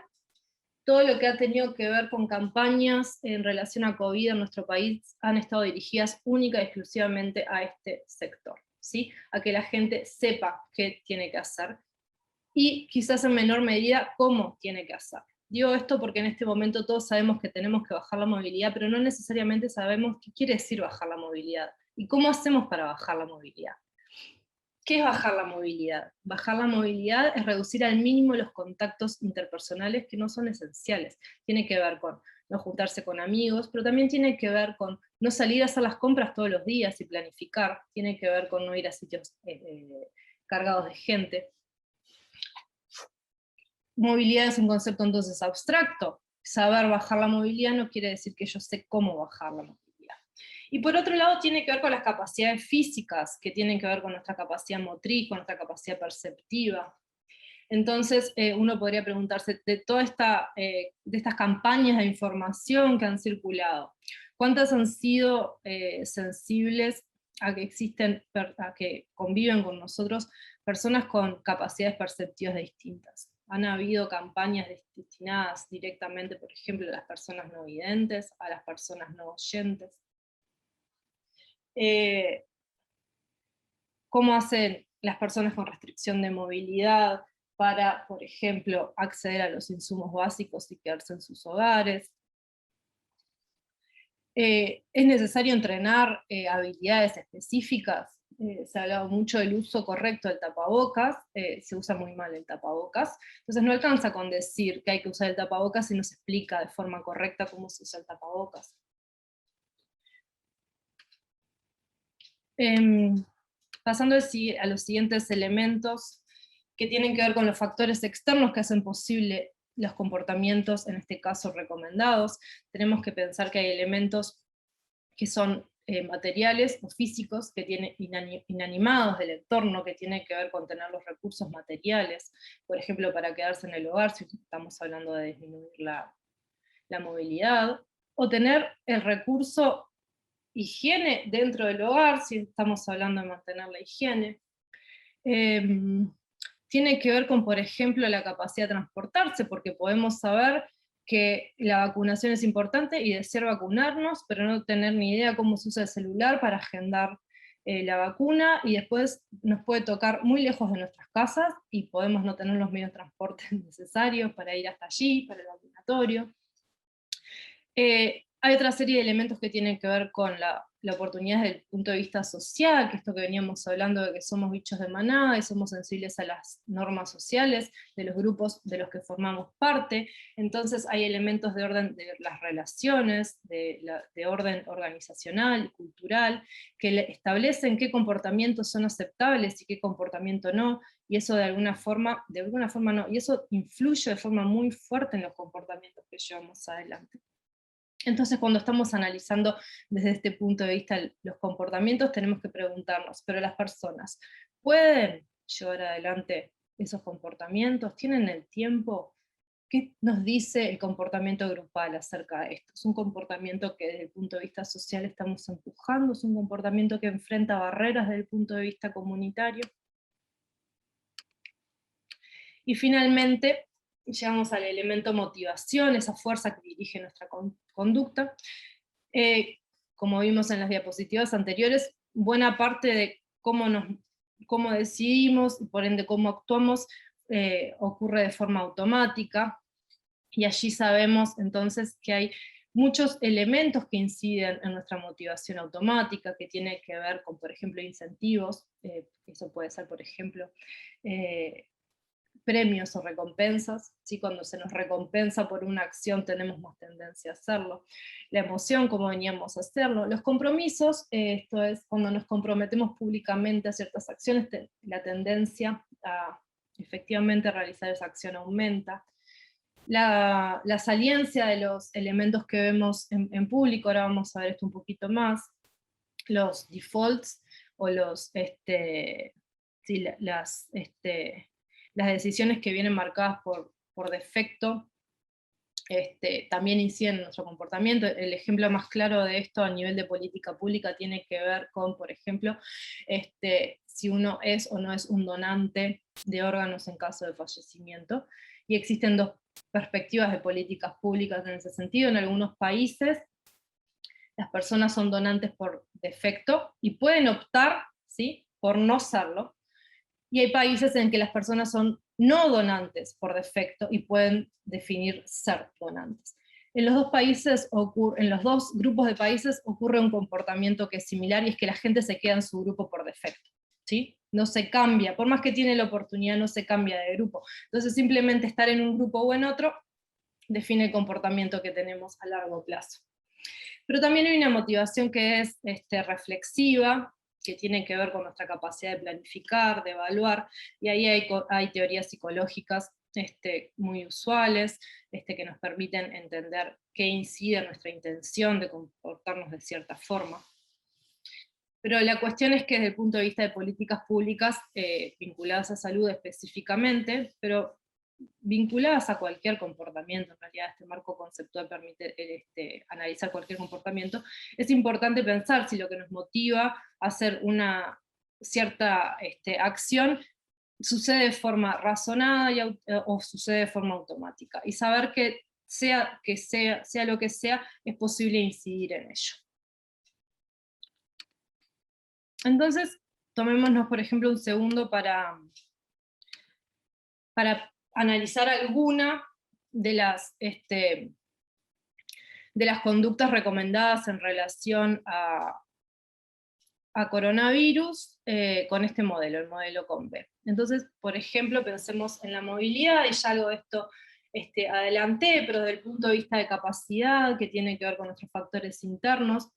todo lo que ha tenido que ver con campañas en relación a COVID en nuestro país han estado dirigidas única y exclusivamente a este sector, ¿sí? A que la gente sepa qué tiene que hacer, y quizás en menor medida cómo tiene que hacer. Digo esto porque en este momento todos sabemos que tenemos que bajar la movilidad, pero no necesariamente sabemos qué quiere decir bajar la movilidad, y cómo hacemos para bajar la movilidad. ¿Qué es bajar la movilidad? Bajar la movilidad es reducir al mínimo los contactos interpersonales que no son esenciales. Tiene que ver con no juntarse con amigos, pero también tiene que ver con no salir a hacer las compras todos los días y planificar. Tiene que ver con no ir a sitios cargados de gente. Movilidad es un concepto entonces abstracto. Saber bajar la movilidad no quiere decir que yo sé cómo bajar la movilidad. Y por otro lado tiene que ver con las capacidades físicas, que tienen que ver con nuestra capacidad motriz, con nuestra capacidad perceptiva. Entonces uno podría preguntarse, de toda de estas campañas de información que han circulado, ¿Cuántas han sido sensibles a que conviven con nosotros personas con capacidades perceptivas distintas? Han habido campañas destinadas directamente, por ejemplo, a las personas no videntes, a las personas no oyentes. ¿Cómo hacen las personas con restricción de movilidad para, por ejemplo, acceder a los insumos básicos y quedarse en sus hogares? ¿Es necesario entrenar habilidades específicas? Se ha hablado mucho del uso correcto del tapabocas, se usa muy mal el tapabocas, entonces no alcanza con decir que hay que usar el tapabocas si no se explica de forma correcta cómo se usa el tapabocas. Pasando a los siguientes elementos que tienen que ver con los factores externos que hacen posible los comportamientos, en este caso recomendados, tenemos que pensar que hay elementos que son materiales o físicos, que tienen inanimados del entorno, que tienen que ver con tener los recursos materiales, por ejemplo, para quedarse en el hogar, si estamos hablando de disminuir la movilidad, o tener el recurso higiene dentro del hogar, si estamos hablando de mantener la higiene. Tiene que ver con, por ejemplo, la capacidad de transportarse, porque podemos saber que la vacunación es importante y desear vacunarnos, pero no tener ni idea cómo se usa el celular para agendar la vacuna, y después nos puede tocar muy lejos de nuestras casas, y podemos no tener los medios de transporte necesarios para ir hasta allí, para el vacunatorio. Hay otra serie de elementos que tienen que ver con la oportunidad desde el punto de vista social, que esto que veníamos hablando de que somos bichos de manada y somos sensibles a las normas sociales de los grupos de los que formamos parte. Entonces hay elementos de orden de las relaciones, de orden organizacional y cultural, que establecen qué comportamientos son aceptables y qué comportamiento no, y eso de alguna forma no, y eso influye de forma muy fuerte en los comportamientos que llevamos adelante. Entonces, cuando estamos analizando desde este punto de vista los comportamientos, tenemos que preguntarnos, ¿pero las personas pueden llevar adelante esos comportamientos? ¿Tienen el tiempo? ¿Qué nos dice el comportamiento grupal acerca de esto? ¿Es un comportamiento que desde el punto de vista social estamos empujando? ¿Es un comportamiento que enfrenta barreras desde el punto de vista comunitario? Y finalmente, llegamos al elemento motivación, esa fuerza que dirige nuestra conducta. Como vimos en las diapositivas anteriores, buena parte de cómo decidimos, y por ende cómo actuamos, ocurre de forma automática, y allí sabemos entonces que hay muchos elementos que inciden en nuestra motivación automática, que tiene que ver con, por ejemplo, incentivos, eso puede ser, por ejemplo, premios o recompensas, ¿sí? Cuando se nos recompensa por una acción tenemos más tendencia a hacerlo. La emoción, como veníamos a hacerlo. Los compromisos, esto es cuando nos comprometemos públicamente a ciertas acciones, la tendencia a efectivamente realizar esa acción aumenta. La saliencia de los elementos que vemos en público, ahora vamos a ver esto un poquito más, los defaults, o los, sí, las decisiones que vienen marcadas por defecto, también inciden en nuestro comportamiento. El ejemplo más claro de esto a nivel de política pública tiene que ver con, por ejemplo, si uno es o no es un donante de órganos en caso de fallecimiento, y existen dos perspectivas de políticas públicas en ese sentido. En algunos países las personas son donantes por defecto y pueden optar, ¿sí?, por no serlo, y hay países en que las personas son no donantes por defecto y pueden definir ser donantes. En los dos grupos de países ocurre un comportamiento que es similar, y es que la gente se queda en su grupo por defecto, ¿sí? No se cambia, por más que tiene la oportunidad, no se cambia de grupo. Entonces simplemente estar en un grupo o en otro define el comportamiento que tenemos a largo plazo. Pero también hay una motivación que es reflexiva, que tiene que ver con nuestra capacidad de planificar, de evaluar, y ahí hay teorías psicológicas muy usuales, que nos permiten entender qué incide en nuestra intención de comportarnos de cierta forma. Pero la cuestión es que desde el punto de vista de políticas públicas vinculadas a salud específicamente, pero vinculadas a cualquier comportamiento. En realidad este marco conceptual permite analizar cualquier comportamiento. Es importante pensar si lo que nos motiva a hacer una cierta acción sucede de forma razonada o sucede de forma automática, y saber que sea lo que sea, es posible incidir en ello. Entonces, tomémonos por ejemplo un segundo para analizar alguna de las conductas recomendadas en relación a coronavirus con este modelo, el modelo COMBE. Entonces, por ejemplo, pensemos en la movilidad, y ya algo de esto adelanté, pero desde el punto de vista de capacidad, que tiene que ver con nuestros factores internos.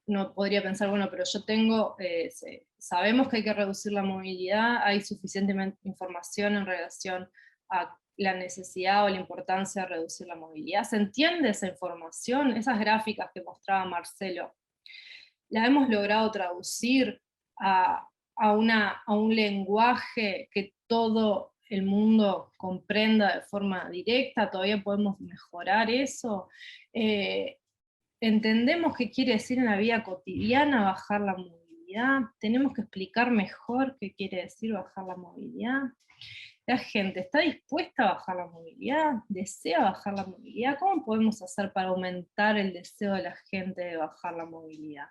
Uno podría pensar, bueno, pero yo tengo, sabemos que hay que reducir la movilidad, hay suficiente información en relación a la necesidad o la importancia de reducir la movilidad. ¿Se entiende esa información? Esas gráficas que mostraba Marcelo, ¿la hemos logrado traducir a un lenguaje que todo el mundo comprenda de forma directa? ¿Todavía podemos mejorar eso? ¿Entendemos qué quiere decir en la vida cotidiana bajar la movilidad? ¿Tenemos que explicar mejor qué quiere decir bajar la movilidad? ¿La gente está dispuesta a bajar la movilidad? ¿Desea bajar la movilidad? ¿Cómo podemos hacer para aumentar el deseo de la gente de bajar la movilidad?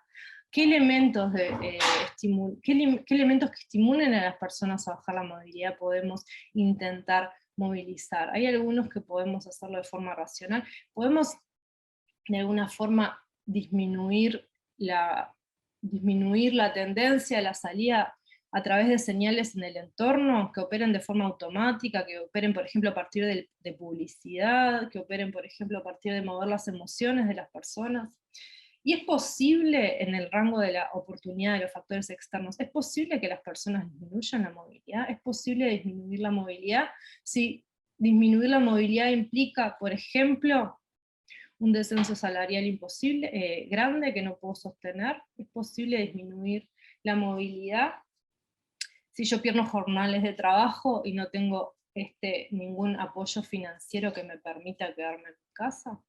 ¿Qué elementos, qué elementos que estimulen a las personas a bajar la movilidad podemos intentar movilizar? Hay algunos que podemos hacerlo de forma racional. Podemos de alguna forma disminuir la tendencia a la salida a través de señales en el entorno, que operen de forma automática, que operen por ejemplo a partir de publicidad, que operen por ejemplo a partir de mover las emociones de las personas. Y es posible, en el rango de la oportunidad de los factores externos, es posible que las personas disminuyan la movilidad, es posible disminuir la movilidad, si disminuir la movilidad implica, por ejemplo, un descenso salarial imposible, grande, que no puedo sostener. Es posible disminuir la movilidad si yo pierdo jornales de trabajo y no tengo ningún apoyo financiero que me permita quedarme en mi casa.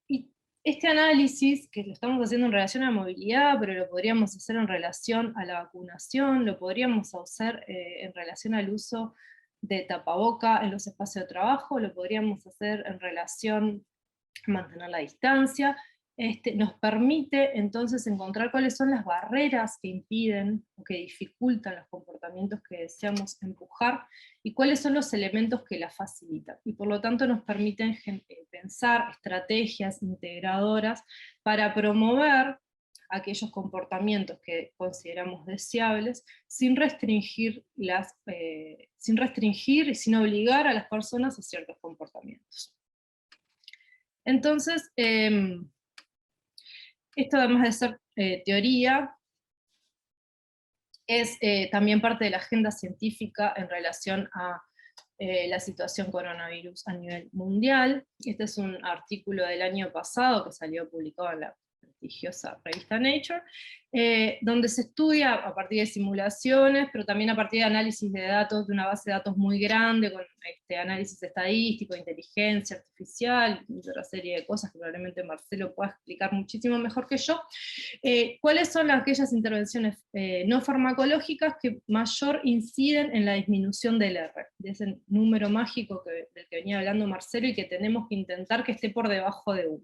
Y este análisis, que lo estamos haciendo en relación a la movilidad, pero lo podríamos hacer en relación a la vacunación, lo podríamos hacer en relación al uso de tapaboca en los espacios de trabajo, lo podríamos hacer en relación a mantener la distancia. Nos permite entonces encontrar cuáles son las barreras que impiden o que dificultan los comportamientos que deseamos empujar, y cuáles son los elementos que las facilitan. Y por lo tanto nos permiten pensar estrategias integradoras para promover aquellos comportamientos que consideramos deseables, sin restringir y sin obligar a las personas a ciertos comportamientos. Entonces, esto además de ser teoría, es también parte de la agenda científica en relación a la situación coronavirus a nivel mundial. Este es un artículo del año pasado que salió publicado en la prestigiosa revista Nature, donde se estudia a partir de simulaciones, pero también a partir de análisis de datos, de una base de datos muy grande, con análisis estadístico, inteligencia artificial, y otra serie de cosas que probablemente Marcelo pueda explicar muchísimo mejor que yo. ¿Cuáles son aquellas intervenciones no farmacológicas que mayor inciden en la disminución del R, de ese número mágico del que venía hablando Marcelo, y que tenemos que intentar que esté por debajo de 1?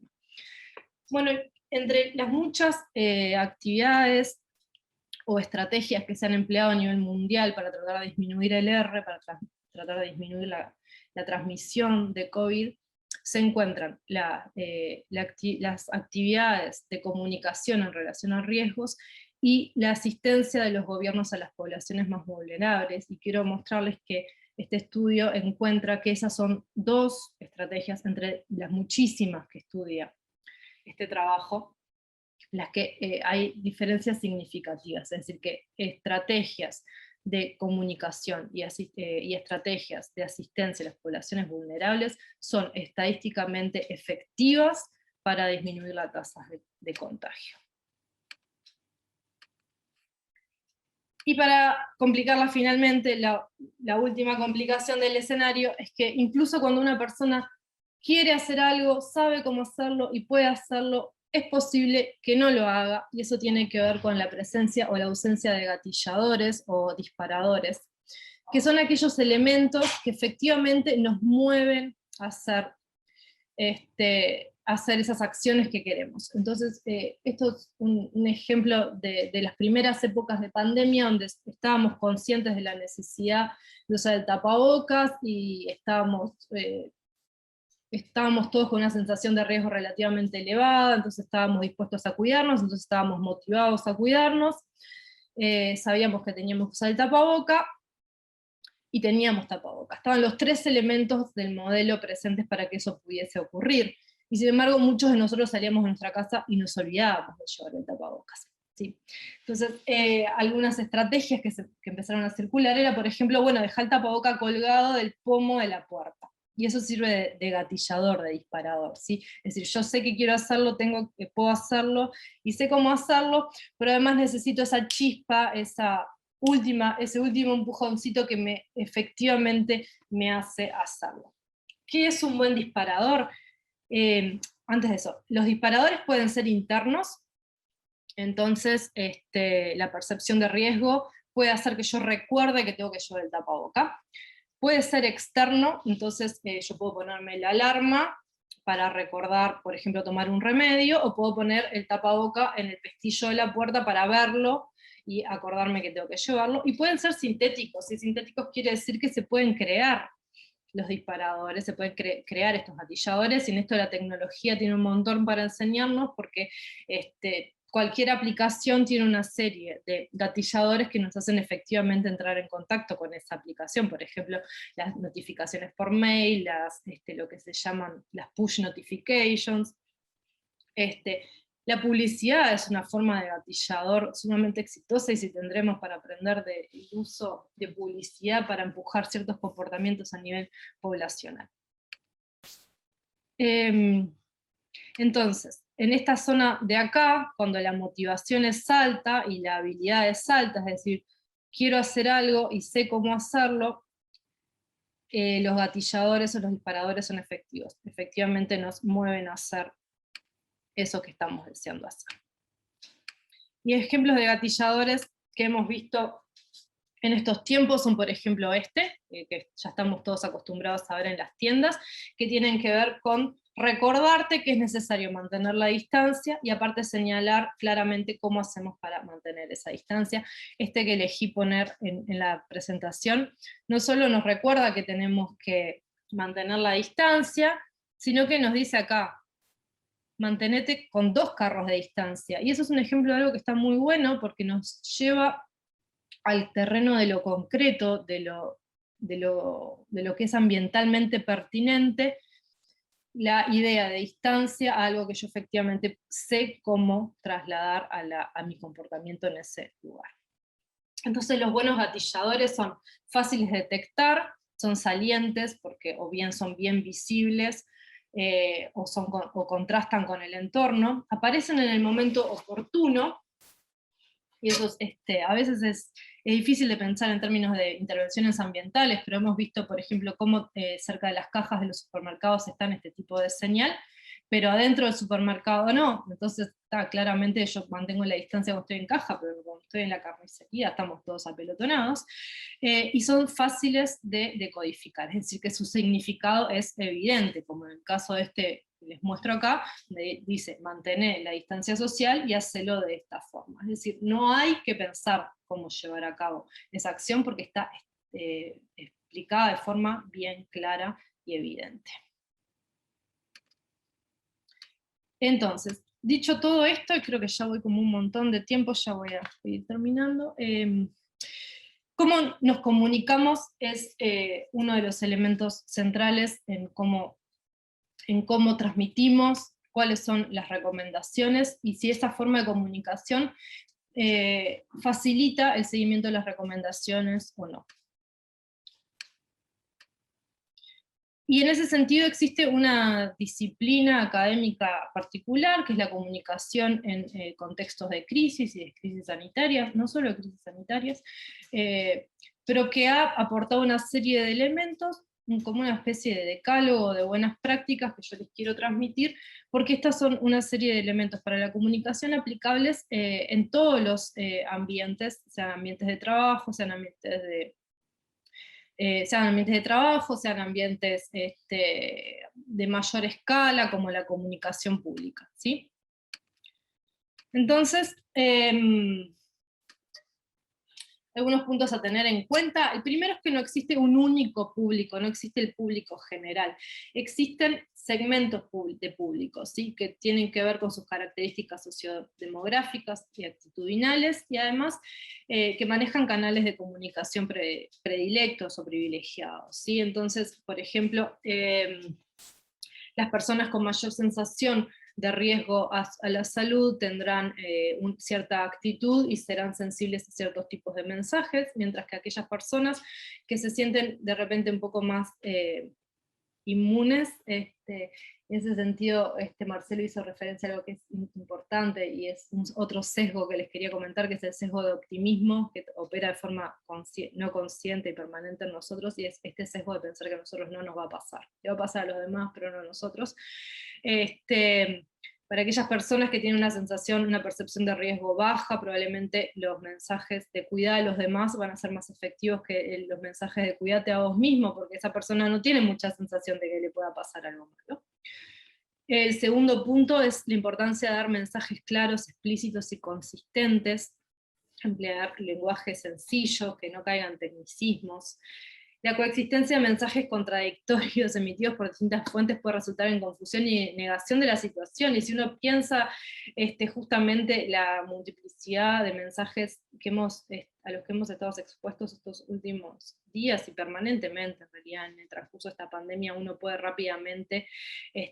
Bueno, entre las muchas actividades o estrategias que se han empleado a nivel mundial para tratar de disminuir el R, para tratar de disminuir la transmisión de COVID, se encuentran las actividades de comunicación en relación a riesgos y la asistencia de los gobiernos a las poblaciones más vulnerables, y quiero mostrarles que este estudio encuentra que esas son dos estrategias entre las muchísimas que estudia este trabajo, las que hay diferencias significativas, es decir, que estrategias de comunicación y estrategias de asistencia a las poblaciones vulnerables son estadísticamente efectivas para disminuir las tasas de contagio. Y para complicarla finalmente, la última complicación del escenario es que incluso cuando una persona quiere hacer algo, sabe cómo hacerlo y puede hacerlo, es posible que no lo haga, y eso tiene que ver con la presencia o la ausencia de gatilladores o disparadores, que son aquellos elementos que efectivamente nos mueven a hacer esas acciones que queremos. Entonces, esto es un ejemplo de las primeras épocas de pandemia, donde estábamos conscientes de la necesidad de usar el tapabocas, y estábamos todos con una sensación de riesgo relativamente elevada, entonces estábamos dispuestos a cuidarnos, entonces estábamos motivados a cuidarnos, sabíamos que teníamos que usar el tapaboca, y teníamos tapabocas. Estaban los tres elementos del modelo presentes para que eso pudiese ocurrir. Y sin embargo, muchos de nosotros salíamos de nuestra casa y nos olvidábamos de llevar el tapabocas. ¿Sí? Entonces, algunas estrategias que empezaron a circular era, por ejemplo, bueno, dejar el tapaboca colgado del pomo de la puerta. Y eso sirve de gatillador, de disparador, ¿sí? Es decir, yo sé que quiero hacerlo, puedo hacerlo, y sé cómo hacerlo, pero además necesito esa chispa, ese último empujoncito que efectivamente me hace hacerlo. ¿Qué es un buen disparador? Antes de eso, los disparadores pueden ser internos, entonces la percepción de riesgo puede hacer que yo recuerde que tengo que llevar el tapaboca. Puede ser externo, entonces yo puedo ponerme la alarma para recordar, por ejemplo, tomar un remedio, o puedo poner el tapaboca en el pestillo de la puerta para verlo y acordarme que tengo que llevarlo. Y pueden ser sintéticos, y sintéticos quiere decir que se pueden crear los disparadores, se pueden crear estos gatilladores, y en esto la tecnología tiene un montón para enseñarnos, porque cualquier aplicación tiene una serie de gatilladores que nos hacen efectivamente entrar en contacto con esa aplicación. Por ejemplo, las notificaciones por mail, lo que se llaman las push notifications. La publicidad es una forma de gatillador sumamente exitosa, y si tendremos para aprender del uso de publicidad para empujar ciertos comportamientos a nivel poblacional. Entonces, en esta zona de acá, cuando la motivación es alta y la habilidad es alta, es decir, quiero hacer algo y sé cómo hacerlo, los gatilladores o los disparadores son efectivos. Efectivamente nos mueven a hacer eso que estamos deseando hacer. Y ejemplos de gatilladores que hemos visto en estos tiempos son, por ejemplo, que ya estamos todos acostumbrados a ver en las tiendas, que tienen que ver con recordarte que es necesario mantener la distancia, y aparte señalar claramente cómo hacemos para mantener esa distancia. Que elegí poner en la presentación no solo nos recuerda que tenemos que mantener la distancia, sino que nos dice acá, mantenete con 2 carros de distancia. Y eso es un ejemplo de algo que está muy bueno, porque nos lleva al terreno de lo concreto, de lo que es ambientalmente pertinente, la idea de distancia a algo que yo efectivamente sé cómo trasladar a mi comportamiento en ese lugar. Entonces los buenos gatilladores son fáciles de detectar, son salientes porque o bien son bien visibles, o contrastan con el entorno, aparecen en el momento oportuno, y eso a veces es difícil de pensar en términos de intervenciones ambientales, pero hemos visto, por ejemplo, cómo cerca de las cajas de los supermercados están este tipo de señal, pero adentro del supermercado no. Entonces, claramente yo mantengo la distancia cuando estoy en caja, pero cuando estoy en la carnicería estamos todos apelotonados, y son fáciles de decodificar, es decir, que su significado es evidente, como en el caso de que les muestro acá, dice, mantener la distancia social y hacelo de esta forma. Es decir, no hay que pensar cómo llevar a cabo esa acción, porque está explicada de forma bien clara y evidente. Entonces, dicho todo esto, y creo que ya voy como un montón de tiempo, ya voy a ir terminando. Cómo nos comunicamos es uno de los elementos centrales en cómo transmitimos, cuáles son las recomendaciones, y si esa forma de comunicación facilita el seguimiento de las recomendaciones o no. Y en ese sentido existe una disciplina académica particular, que es la comunicación en contextos de crisis y de crisis sanitarias, no solo de crisis sanitarias, pero que ha aportado una serie de elementos, como una especie de decálogo de buenas prácticas que yo les quiero transmitir, porque estas son una serie de elementos para la comunicación aplicables en todos los ambientes, sean ambientes de trabajo, sean ambientes de trabajo, sean ambientes de mayor escala, como la comunicación pública, ¿sí? Entonces, algunos puntos a tener en cuenta. El primero es que no existe un único público, no existe el público general. Existen segmentos de público, ¿sí? Que tienen que ver con sus características sociodemográficas y actitudinales, y además que manejan canales de comunicación predilectos o privilegiados, ¿sí? Entonces, por ejemplo, las personas con mayor sensación de riesgo a la salud tendrán cierta actitud y serán sensibles a ciertos tipos de mensajes, mientras que aquellas personas que se sienten de repente un poco más inmunes, en ese sentido Marcelo hizo referencia a algo que es importante, y es otro sesgo que les quería comentar, que es el sesgo de optimismo, que opera de forma no consciente y permanente en nosotros, y es este sesgo de pensar que a nosotros no nos va a pasar, le va a pasar a los demás, pero no a nosotros. Para aquellas personas que tienen una sensación, una percepción de riesgo baja, probablemente los mensajes de cuidar a los demás van a ser más efectivos que los mensajes de cuídate a vos mismo, porque esa persona no tiene mucha sensación de que le pueda pasar algo malo. El segundo punto es la importancia de dar mensajes claros, explícitos y consistentes, emplear lenguaje sencillo, que no caigan tecnicismos. La coexistencia de mensajes contradictorios emitidos por distintas fuentes puede resultar en confusión y negación de la situación, y si uno piensa justamente la multiplicidad de mensajes a los que hemos estado expuestos estos últimos días y permanentemente, en realidad en el transcurso de esta pandemia, uno puede rápidamente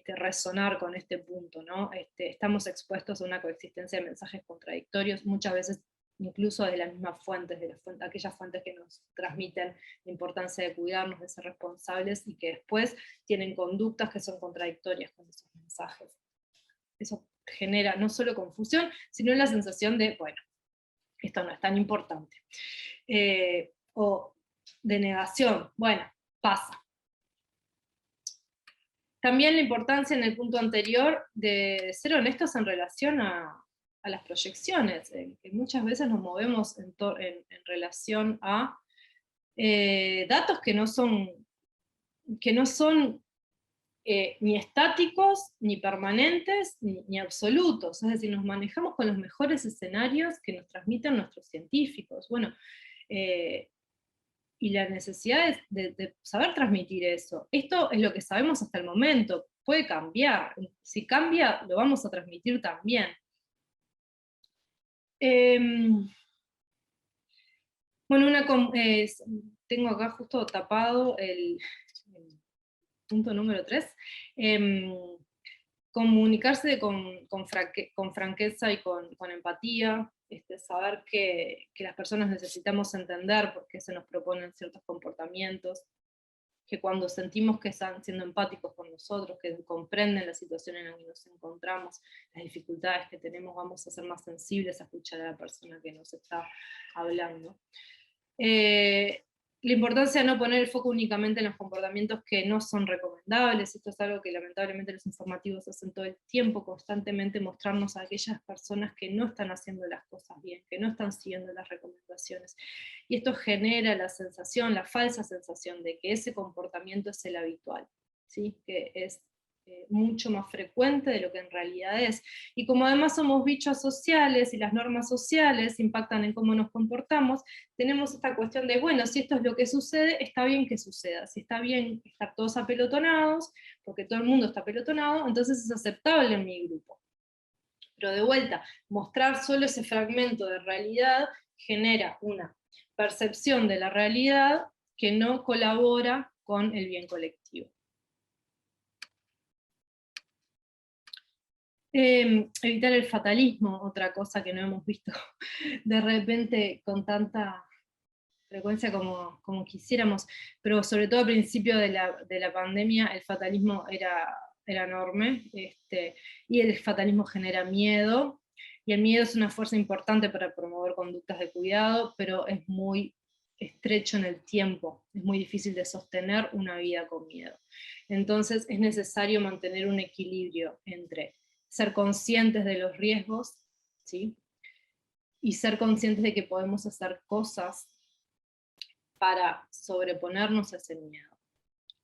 resonar con este punto, ¿no? Estamos expuestos a una coexistencia de mensajes contradictorios, muchas veces incluso de las mismas fuentes, aquellas fuentes que nos transmiten la importancia de cuidarnos, de ser responsables, y que después tienen conductas que son contradictorias con esos mensajes. Eso genera no solo confusión, sino la sensación de, bueno, esto no es tan importante. O de negación, bueno, pasa. También la importancia en el punto anterior de ser honestos en relación a las proyecciones, que muchas veces nos movemos en relación a datos que no son ni estáticos, ni permanentes, ni absolutos, es decir, nos manejamos con los mejores escenarios que nos transmiten nuestros científicos. Bueno, y la necesidad de saber transmitir eso. Esto es lo que sabemos hasta el momento, puede cambiar, si cambia lo vamos a transmitir también. Bueno, tengo acá justo tapado el punto número 3, comunicarse con franqueza y con empatía, saber que las personas necesitamos entender por qué se nos proponen ciertos comportamientos, que cuando sentimos que están siendo empáticos con nosotros, que comprenden la situación en la que nos encontramos, las dificultades que tenemos, vamos a ser más sensibles a escuchar a la persona que nos está hablando. La importancia de no poner el foco únicamente en los comportamientos que no son recomendables. Esto es algo que lamentablemente los informativos hacen todo el tiempo, constantemente mostrarnos a aquellas personas que no están haciendo las cosas bien, que no están siguiendo las recomendaciones. Y esto genera la sensación, la falsa sensación de que ese comportamiento es el habitual, ¿sí? Que es mucho más frecuente de lo que en realidad es. Y como además somos bichos sociales y las normas sociales impactan en cómo nos comportamos, tenemos esta cuestión de, bueno, si esto es lo que sucede, está bien que suceda. Si está bien estar todos apelotonados, porque todo el mundo está apelotonado, entonces es aceptable en mi grupo. Pero de vuelta, mostrar solo ese fragmento de realidad genera una percepción de la realidad que no colabora con el bien colectivo. Evitar el fatalismo, otra cosa que no hemos visto de repente con tanta frecuencia como quisiéramos, pero sobre todo al principio de la pandemia el fatalismo era enorme, y el fatalismo genera miedo, y el miedo es una fuerza importante para promover conductas de cuidado, pero es muy estrecho en el tiempo, es muy difícil de sostener una vida con miedo. Entonces es necesario mantener un equilibrio entre ser conscientes de los riesgos, ¿sí?, y ser conscientes de que podemos hacer cosas para sobreponernos a ese miedo,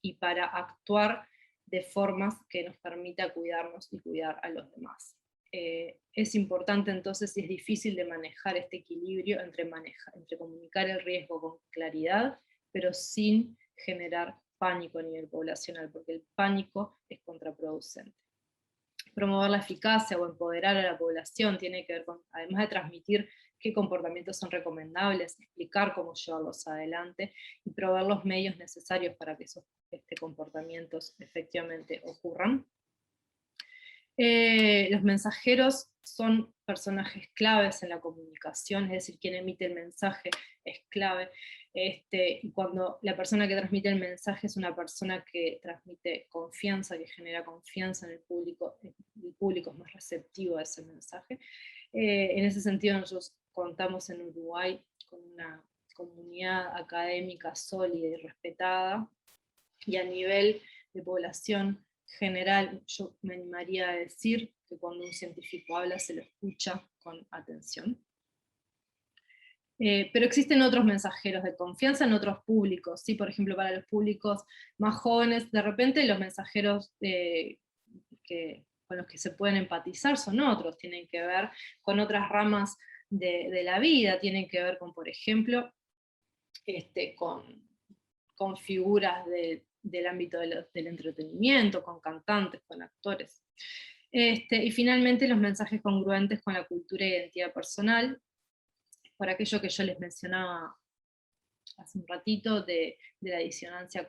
y para actuar de formas que nos permita cuidarnos y cuidar a los demás. Es importante entonces, y es difícil de manejar este equilibrio entre comunicar el riesgo con claridad, pero sin generar pánico a nivel poblacional, porque el pánico es contraproducente. Promover la eficacia o empoderar a la población tiene que ver con, además de transmitir qué comportamientos son recomendables, explicar cómo llevarlos adelante y proveer los medios necesarios para que esos comportamientos efectivamente ocurran. Los mensajeros son personajes claves en la comunicación, es decir, quien emite el mensaje es clave, y cuando la persona que transmite el mensaje es una persona que transmite confianza, que genera confianza en el público es más receptivo a ese mensaje. En ese sentido nosotros contamos en Uruguay con una comunidad académica sólida y respetada, y a nivel de población general, yo me animaría a decir que cuando un científico habla se lo escucha con atención. Pero existen otros mensajeros de confianza en otros públicos, ¿sí? Por ejemplo, para los públicos más jóvenes, de repente los mensajeros con los que se pueden empatizar son otros, tienen que ver con otras ramas de la vida, tienen que ver con, por ejemplo, con figuras del ámbito del entretenimiento, con cantantes, con actores. Y finalmente los mensajes congruentes con la cultura e identidad personal, por aquello que yo les mencionaba hace un ratito de la disonancia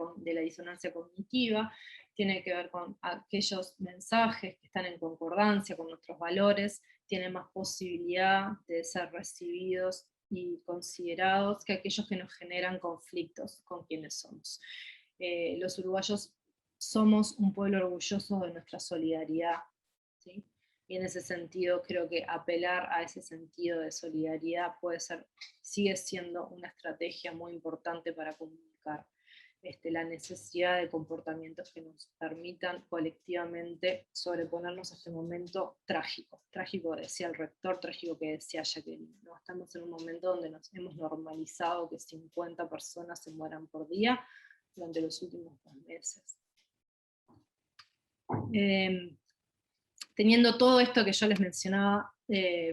cognitiva, tiene que ver con aquellos mensajes que están en concordancia con nuestros valores, tienen más posibilidad de ser recibidos y considerados que aquellos que nos generan conflictos con quienes somos. Los uruguayos somos un pueblo orgulloso de nuestra solidaridad, ¿sí? Y en ese sentido creo que apelar a ese sentido de solidaridad sigue siendo una estrategia muy importante para comunicar la necesidad de comportamientos que nos permitan colectivamente sobreponernos a este momento trágico. Trágico decía el rector, trágico que decía Jacqueline, ¿no? Estamos en un momento donde nos hemos normalizado que 50 personas se mueran por día durante los últimos 2 meses. Teniendo todo esto que yo les mencionaba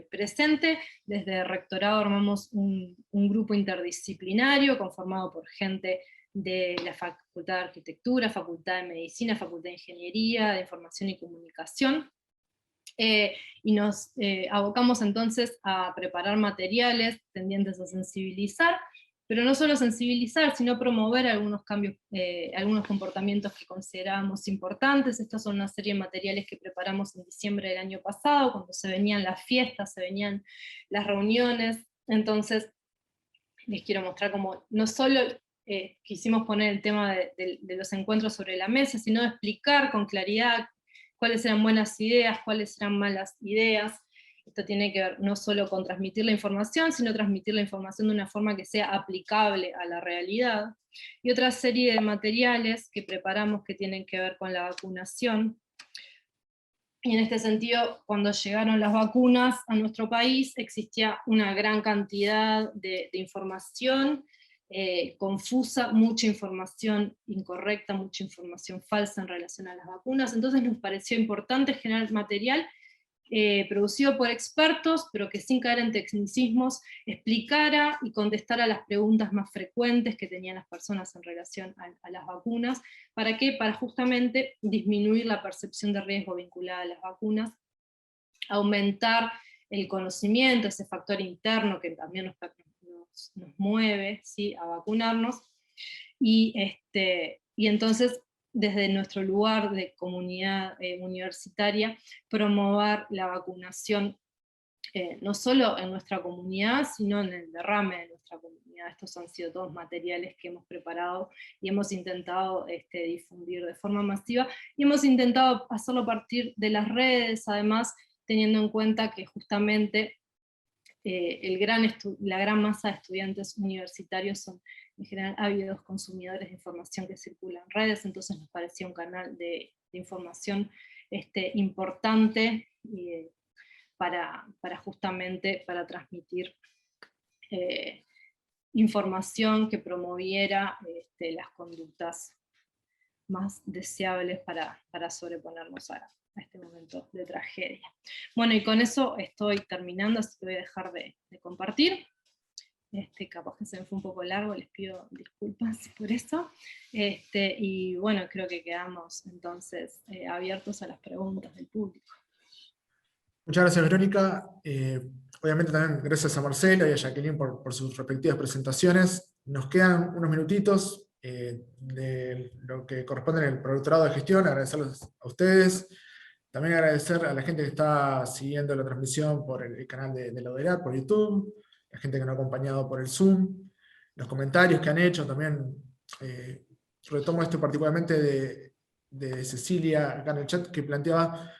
presente, desde el rectorado armamos un grupo interdisciplinario conformado por gente de la Facultad de Arquitectura, Facultad de Medicina, Facultad de Ingeniería, de Información y Comunicación, y nos abocamos entonces a preparar materiales tendientes a sensibilizar, pero no solo sensibilizar, sino promover algunos cambios, algunos comportamientos que considerábamos importantes. Estos son una serie de materiales que preparamos en diciembre del año pasado, cuando se venían las fiestas, se venían las reuniones. Entonces les quiero mostrar cómo no solo quisimos poner el tema de los encuentros sobre la mesa, sino explicar con claridad cuáles eran buenas ideas, cuáles eran malas ideas. Esto tiene que ver no solo con transmitir la información, sino transmitir la información de una forma que sea aplicable a la realidad. Y otra serie de materiales que preparamos que tienen que ver con la vacunación. Y en este sentido, cuando llegaron las vacunas a nuestro país, existía una gran cantidad de información confusa, mucha información incorrecta, mucha información falsa en relación a las vacunas. Entonces nos pareció importante generar material producido por expertos, pero que sin caer en tecnicismos, explicara y contestara las preguntas más frecuentes que tenían las personas en relación a las vacunas. ¿Para qué? Para justamente disminuir la percepción de riesgo vinculada a las vacunas, aumentar el conocimiento, ese factor interno que también nos mueve, ¿sí?, a vacunarnos, y entonces desde nuestro lugar de comunidad universitaria, promover la vacunación no solo en nuestra comunidad, sino en el derrame de nuestra comunidad. Estos han sido todos materiales que hemos preparado y hemos intentado difundir de forma masiva, y hemos intentado hacerlo a partir de las redes, además, teniendo en cuenta que justamente la gran masa de estudiantes universitarios son en general ávidos consumidores de información que circula en redes, entonces nos parecía un canal de información importante para justamente transmitir información que promoviera las conductas más deseables para sobreponernos a este momento de tragedia. Bueno, y con eso estoy terminando, así que voy a dejar de compartir. Capaz que se me fue un poco largo, les pido disculpas por eso. Y bueno, creo que quedamos entonces abiertos a las preguntas del público. Muchas gracias, Verónica. Obviamente también gracias a Marcelo y a Jacqueline por sus respectivas presentaciones. Nos quedan unos minutitos de lo que corresponde en el productorado de gestión. Agradecerles a ustedes. También agradecer a la gente que está siguiendo la transmisión por el canal de la ODERAT, por YouTube, la gente que nos ha acompañado por el Zoom, los comentarios que han hecho también. Retomo esto particularmente de Cecilia acá en el chat, que planteaba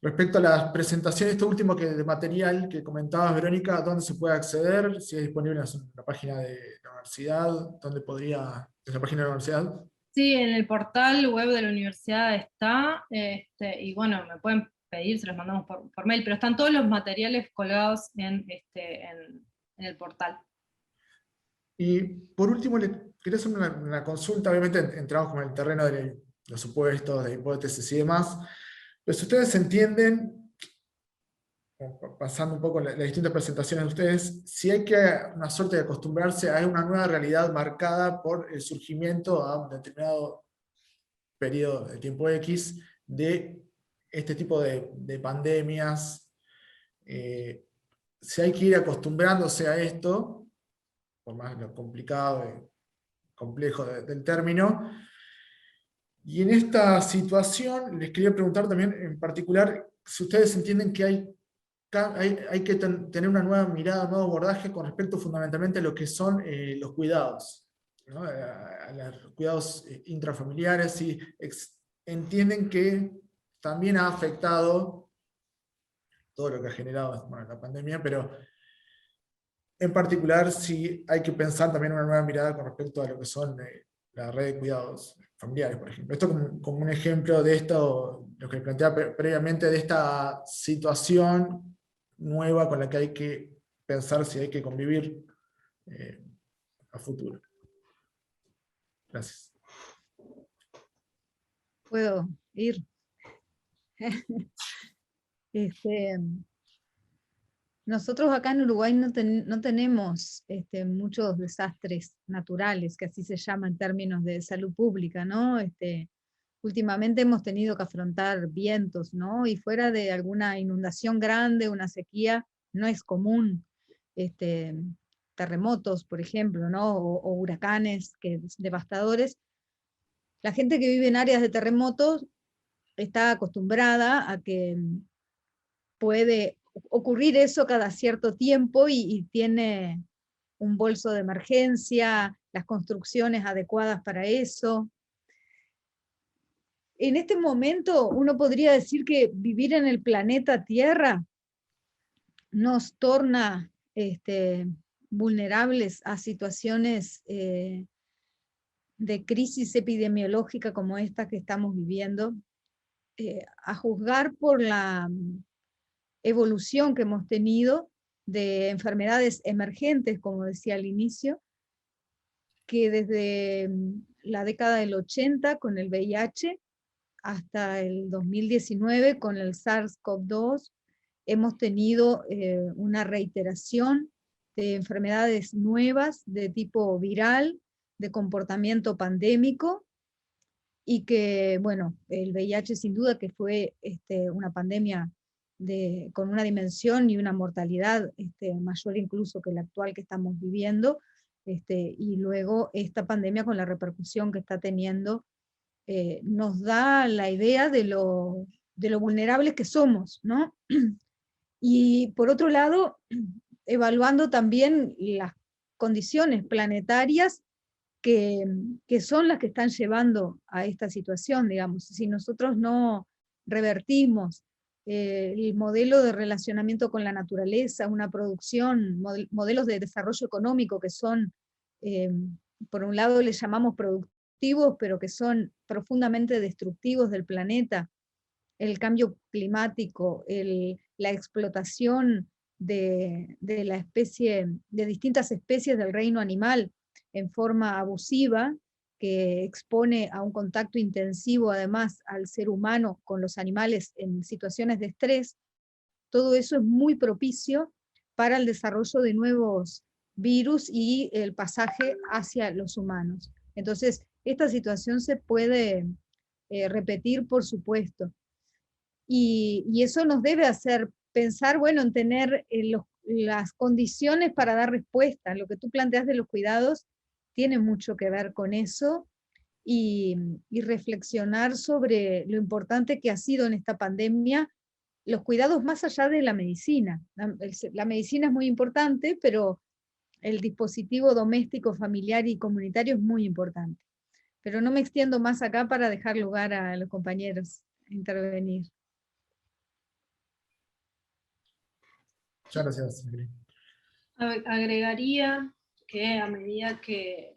respecto a las presentaciones, esto último de material que comentabas, Verónica, ¿dónde se puede acceder? Si es disponible en la página de la universidad, ¿dónde podría, en la página de la universidad? Sí, en el portal web de la universidad está, y bueno, me pueden pedir, se los mandamos por mail, pero están todos los materiales colgados en el portal. Y por último, le quería hacer una consulta, obviamente entramos con el terreno de los supuestos, de hipótesis y demás, pero si ustedes entienden, pasando un poco las distintas presentaciones de ustedes, si hay que una suerte de acostumbrarse a una nueva realidad marcada por el surgimiento a un determinado periodo de tiempo X de este tipo de pandemias, si hay que ir acostumbrándose a esto, por más lo complicado y complejo del término. Y en esta situación les quería preguntar también en particular si ustedes entienden que hay que tener una nueva mirada, un nuevo abordaje con respecto fundamentalmente a lo que son los cuidados, ¿no? A los cuidados intrafamiliares, y entienden que también ha afectado todo lo que ha generado la pandemia, pero en particular si hay que pensar también una nueva mirada con respecto a lo que son la red de cuidados familiares, por ejemplo. Esto como un ejemplo de esto, lo que planteaba previamente, de esta situación nueva con la que hay que pensar si hay que convivir a futuro. Gracias. ¿Puedo ir? Nosotros acá en Uruguay no tenemos muchos desastres naturales, que así se llama en términos de salud pública, ¿no? Últimamente hemos tenido que afrontar vientos, ¿no? Y fuera de alguna inundación grande, una sequía, no es común terremotos, por ejemplo, ¿no? O huracanes devastadores. La gente que vive en áreas de terremotos está acostumbrada a que puede ocurrir eso cada cierto tiempo y tiene un bolso de emergencia, las construcciones adecuadas para eso. En este momento uno podría decir que vivir en el planeta Tierra nos torna vulnerables a situaciones de crisis epidemiológica como esta que estamos viviendo, a juzgar por la evolución que hemos tenido de enfermedades emergentes, como decía al inicio, que desde la década del 80 con el VIH hasta el 2019 con el SARS-CoV-2 hemos tenido una reiteración de enfermedades nuevas de tipo viral, de comportamiento pandémico, y que, bueno, el VIH sin duda que fue una pandemia con una dimensión y una mortalidad mayor incluso que la actual que estamos viviendo, y luego esta pandemia con la repercusión que está teniendo, nos da la idea de lo vulnerables que somos, ¿no? Y por otro lado, evaluando también las condiciones planetarias que son las que están llevando a esta situación, digamos. Si nosotros no revertimos el modelo de relacionamiento con la naturaleza, una producción, modelos de desarrollo económico que son, por un lado les llamamos productivos, pero que son profundamente destructivos del planeta, el cambio climático, la explotación de la especie, de distintas especies del reino animal en forma abusiva, que expone a un contacto intensivo además al ser humano con los animales en situaciones de estrés, todo eso es muy propicio para el desarrollo de nuevos virus y el pasaje hacia los humanos. Entonces, esta situación se puede repetir, por supuesto. Y eso nos debe hacer pensar, bueno, en tener las condiciones para dar respuesta. Lo que tú planteas de los cuidados tiene mucho que ver con eso, y reflexionar sobre lo importante que ha sido en esta pandemia los cuidados más allá de la medicina. La medicina es muy importante, pero el dispositivo doméstico, familiar y comunitario es muy importante. Pero no me extiendo más acá para dejar lugar a los compañeros a intervenir. Muchas gracias, Ingrid. Agregaría que a medida que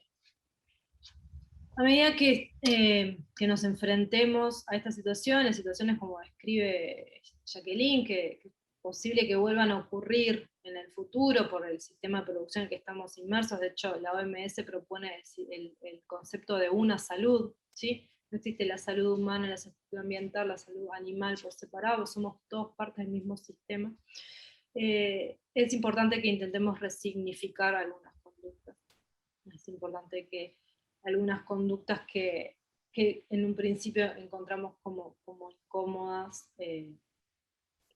nos enfrentemos a estas situaciones como describe Jacqueline, que es posible que vuelvan a ocurrir en el futuro por el sistema de producción en el que estamos inmersos. De hecho, la OMS propone el concepto de una salud, ¿sí? No existe la salud humana, la salud ambiental, la salud animal por separado, somos todos partes del mismo sistema. Es importante que intentemos resignificar algunas conductas. Es importante que algunas conductas que en un principio encontramos como incómodas,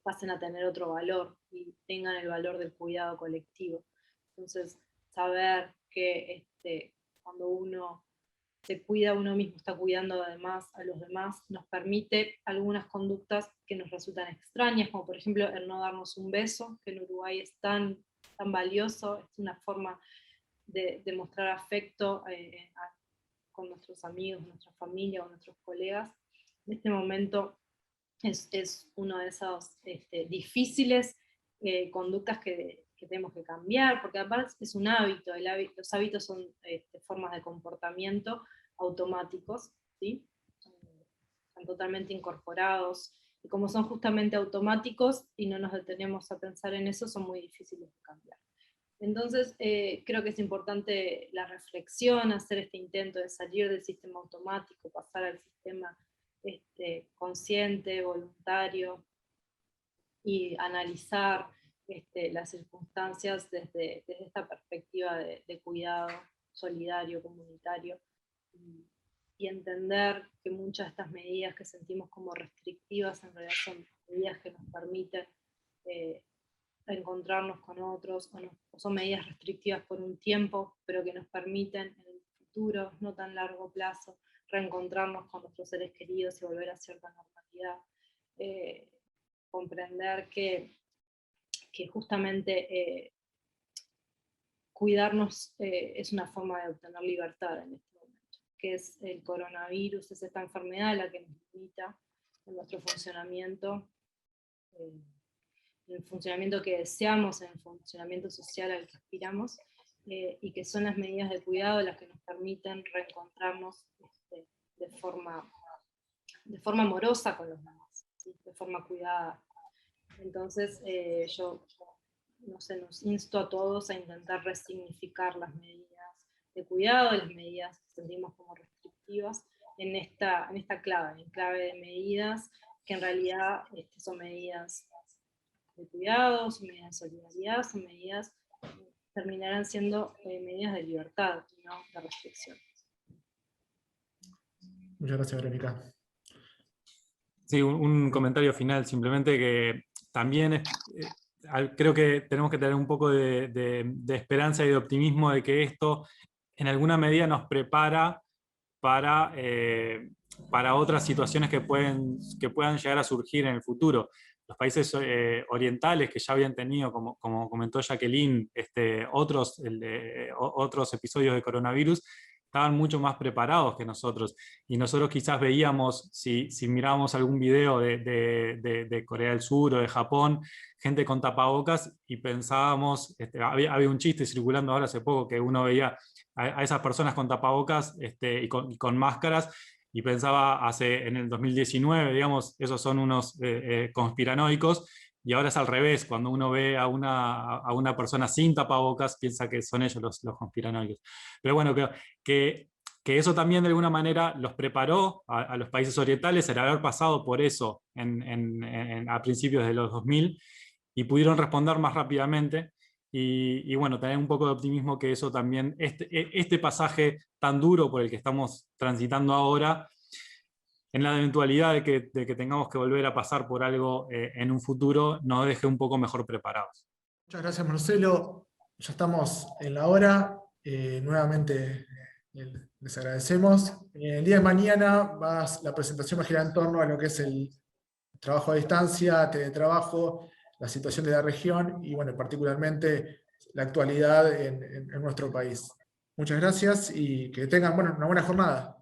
pasen a tener otro valor y tengan el valor del cuidado colectivo. Entonces, saber que cuando uno se cuida a uno mismo, está cuidando además a los demás, nos permite algunas conductas que nos resultan extrañas, como por ejemplo el no darnos un beso, que en Uruguay es tan valioso, es una forma de mostrar afecto con nuestros amigos, nuestra familia o nuestros colegas. En este momento es uno de esos difíciles conductas que tenemos que cambiar, porque aparte es un hábito, los hábitos son formas de comportamiento automáticos, ¿sí? Están totalmente incorporados, y como son justamente automáticos y no nos detenemos a pensar en eso, son muy difíciles de cambiar. Entonces, creo que es importante la reflexión, hacer este intento de salir del sistema automático, pasar al sistema consciente, voluntario, y analizar las circunstancias desde esta perspectiva de cuidado solidario, comunitario, y entender que muchas de estas medidas que sentimos como restrictivas en realidad son medidas que nos permiten encontrarnos con otros, o son medidas restrictivas por un tiempo, pero que nos permiten en el futuro, no tan largo plazo, reencontrarnos con nuestros seres queridos y volver a cierta normalidad. Comprender que justamente cuidarnos es una forma de obtener libertad en este momento, que es el coronavirus, es esta enfermedad la que nos limita en nuestro funcionamiento, en el funcionamiento que deseamos, en el funcionamiento social al que aspiramos, y que son las medidas de cuidado las que nos permiten reencontrarnos de forma amorosa con los demás, ¿sí? De forma cuidada. Entonces yo nos insto a todos a intentar resignificar las medidas de cuidado, las medidas que sentimos como restrictivas, en esta clave, en clave de medidas que en realidad son medidas de cuidado, son medidas de solidaridad, son medidas que terminarán siendo medidas de libertad, no de restricción. Muchas gracias, Verónica. Sí, un comentario final, simplemente que también creo que tenemos que tener un poco de esperanza y de optimismo de que esto en alguna medida nos prepara para otras situaciones que puedan llegar a surgir en el futuro. los países orientales que ya habían tenido, como comentó Jacqueline, otros episodios de coronavirus, estaban mucho más preparados que nosotros. Y nosotros quizás veíamos, si mirábamos algún video de Corea del Sur o de Japón, gente con tapabocas, y pensábamos, había un chiste circulando ahora hace poco, que uno veía a esas personas con tapabocas y con máscaras, y pensaba en el 2019, digamos, esos son unos conspiranoicos, y ahora es al revés, cuando uno ve a una persona sin tapabocas, piensa que son ellos los conspiranoicos. Pero bueno, que eso también de alguna manera los preparó a los países orientales, el haber pasado por eso a principios de los 2000, y pudieron responder más rápidamente. Y bueno, tener un poco de optimismo que eso también, este pasaje tan duro por el que estamos transitando ahora, en la eventualidad de que tengamos que volver a pasar por algo en un futuro, nos deje un poco mejor preparados. Muchas gracias, Marcelo. Ya estamos en la hora. Nuevamente les agradecemos. El día de mañana la presentación va a girar en torno a lo que es el trabajo a distancia, teletrabajo, la situación de la región y, bueno, particularmente la actualidad en nuestro país. Muchas gracias y que tengan una buena jornada.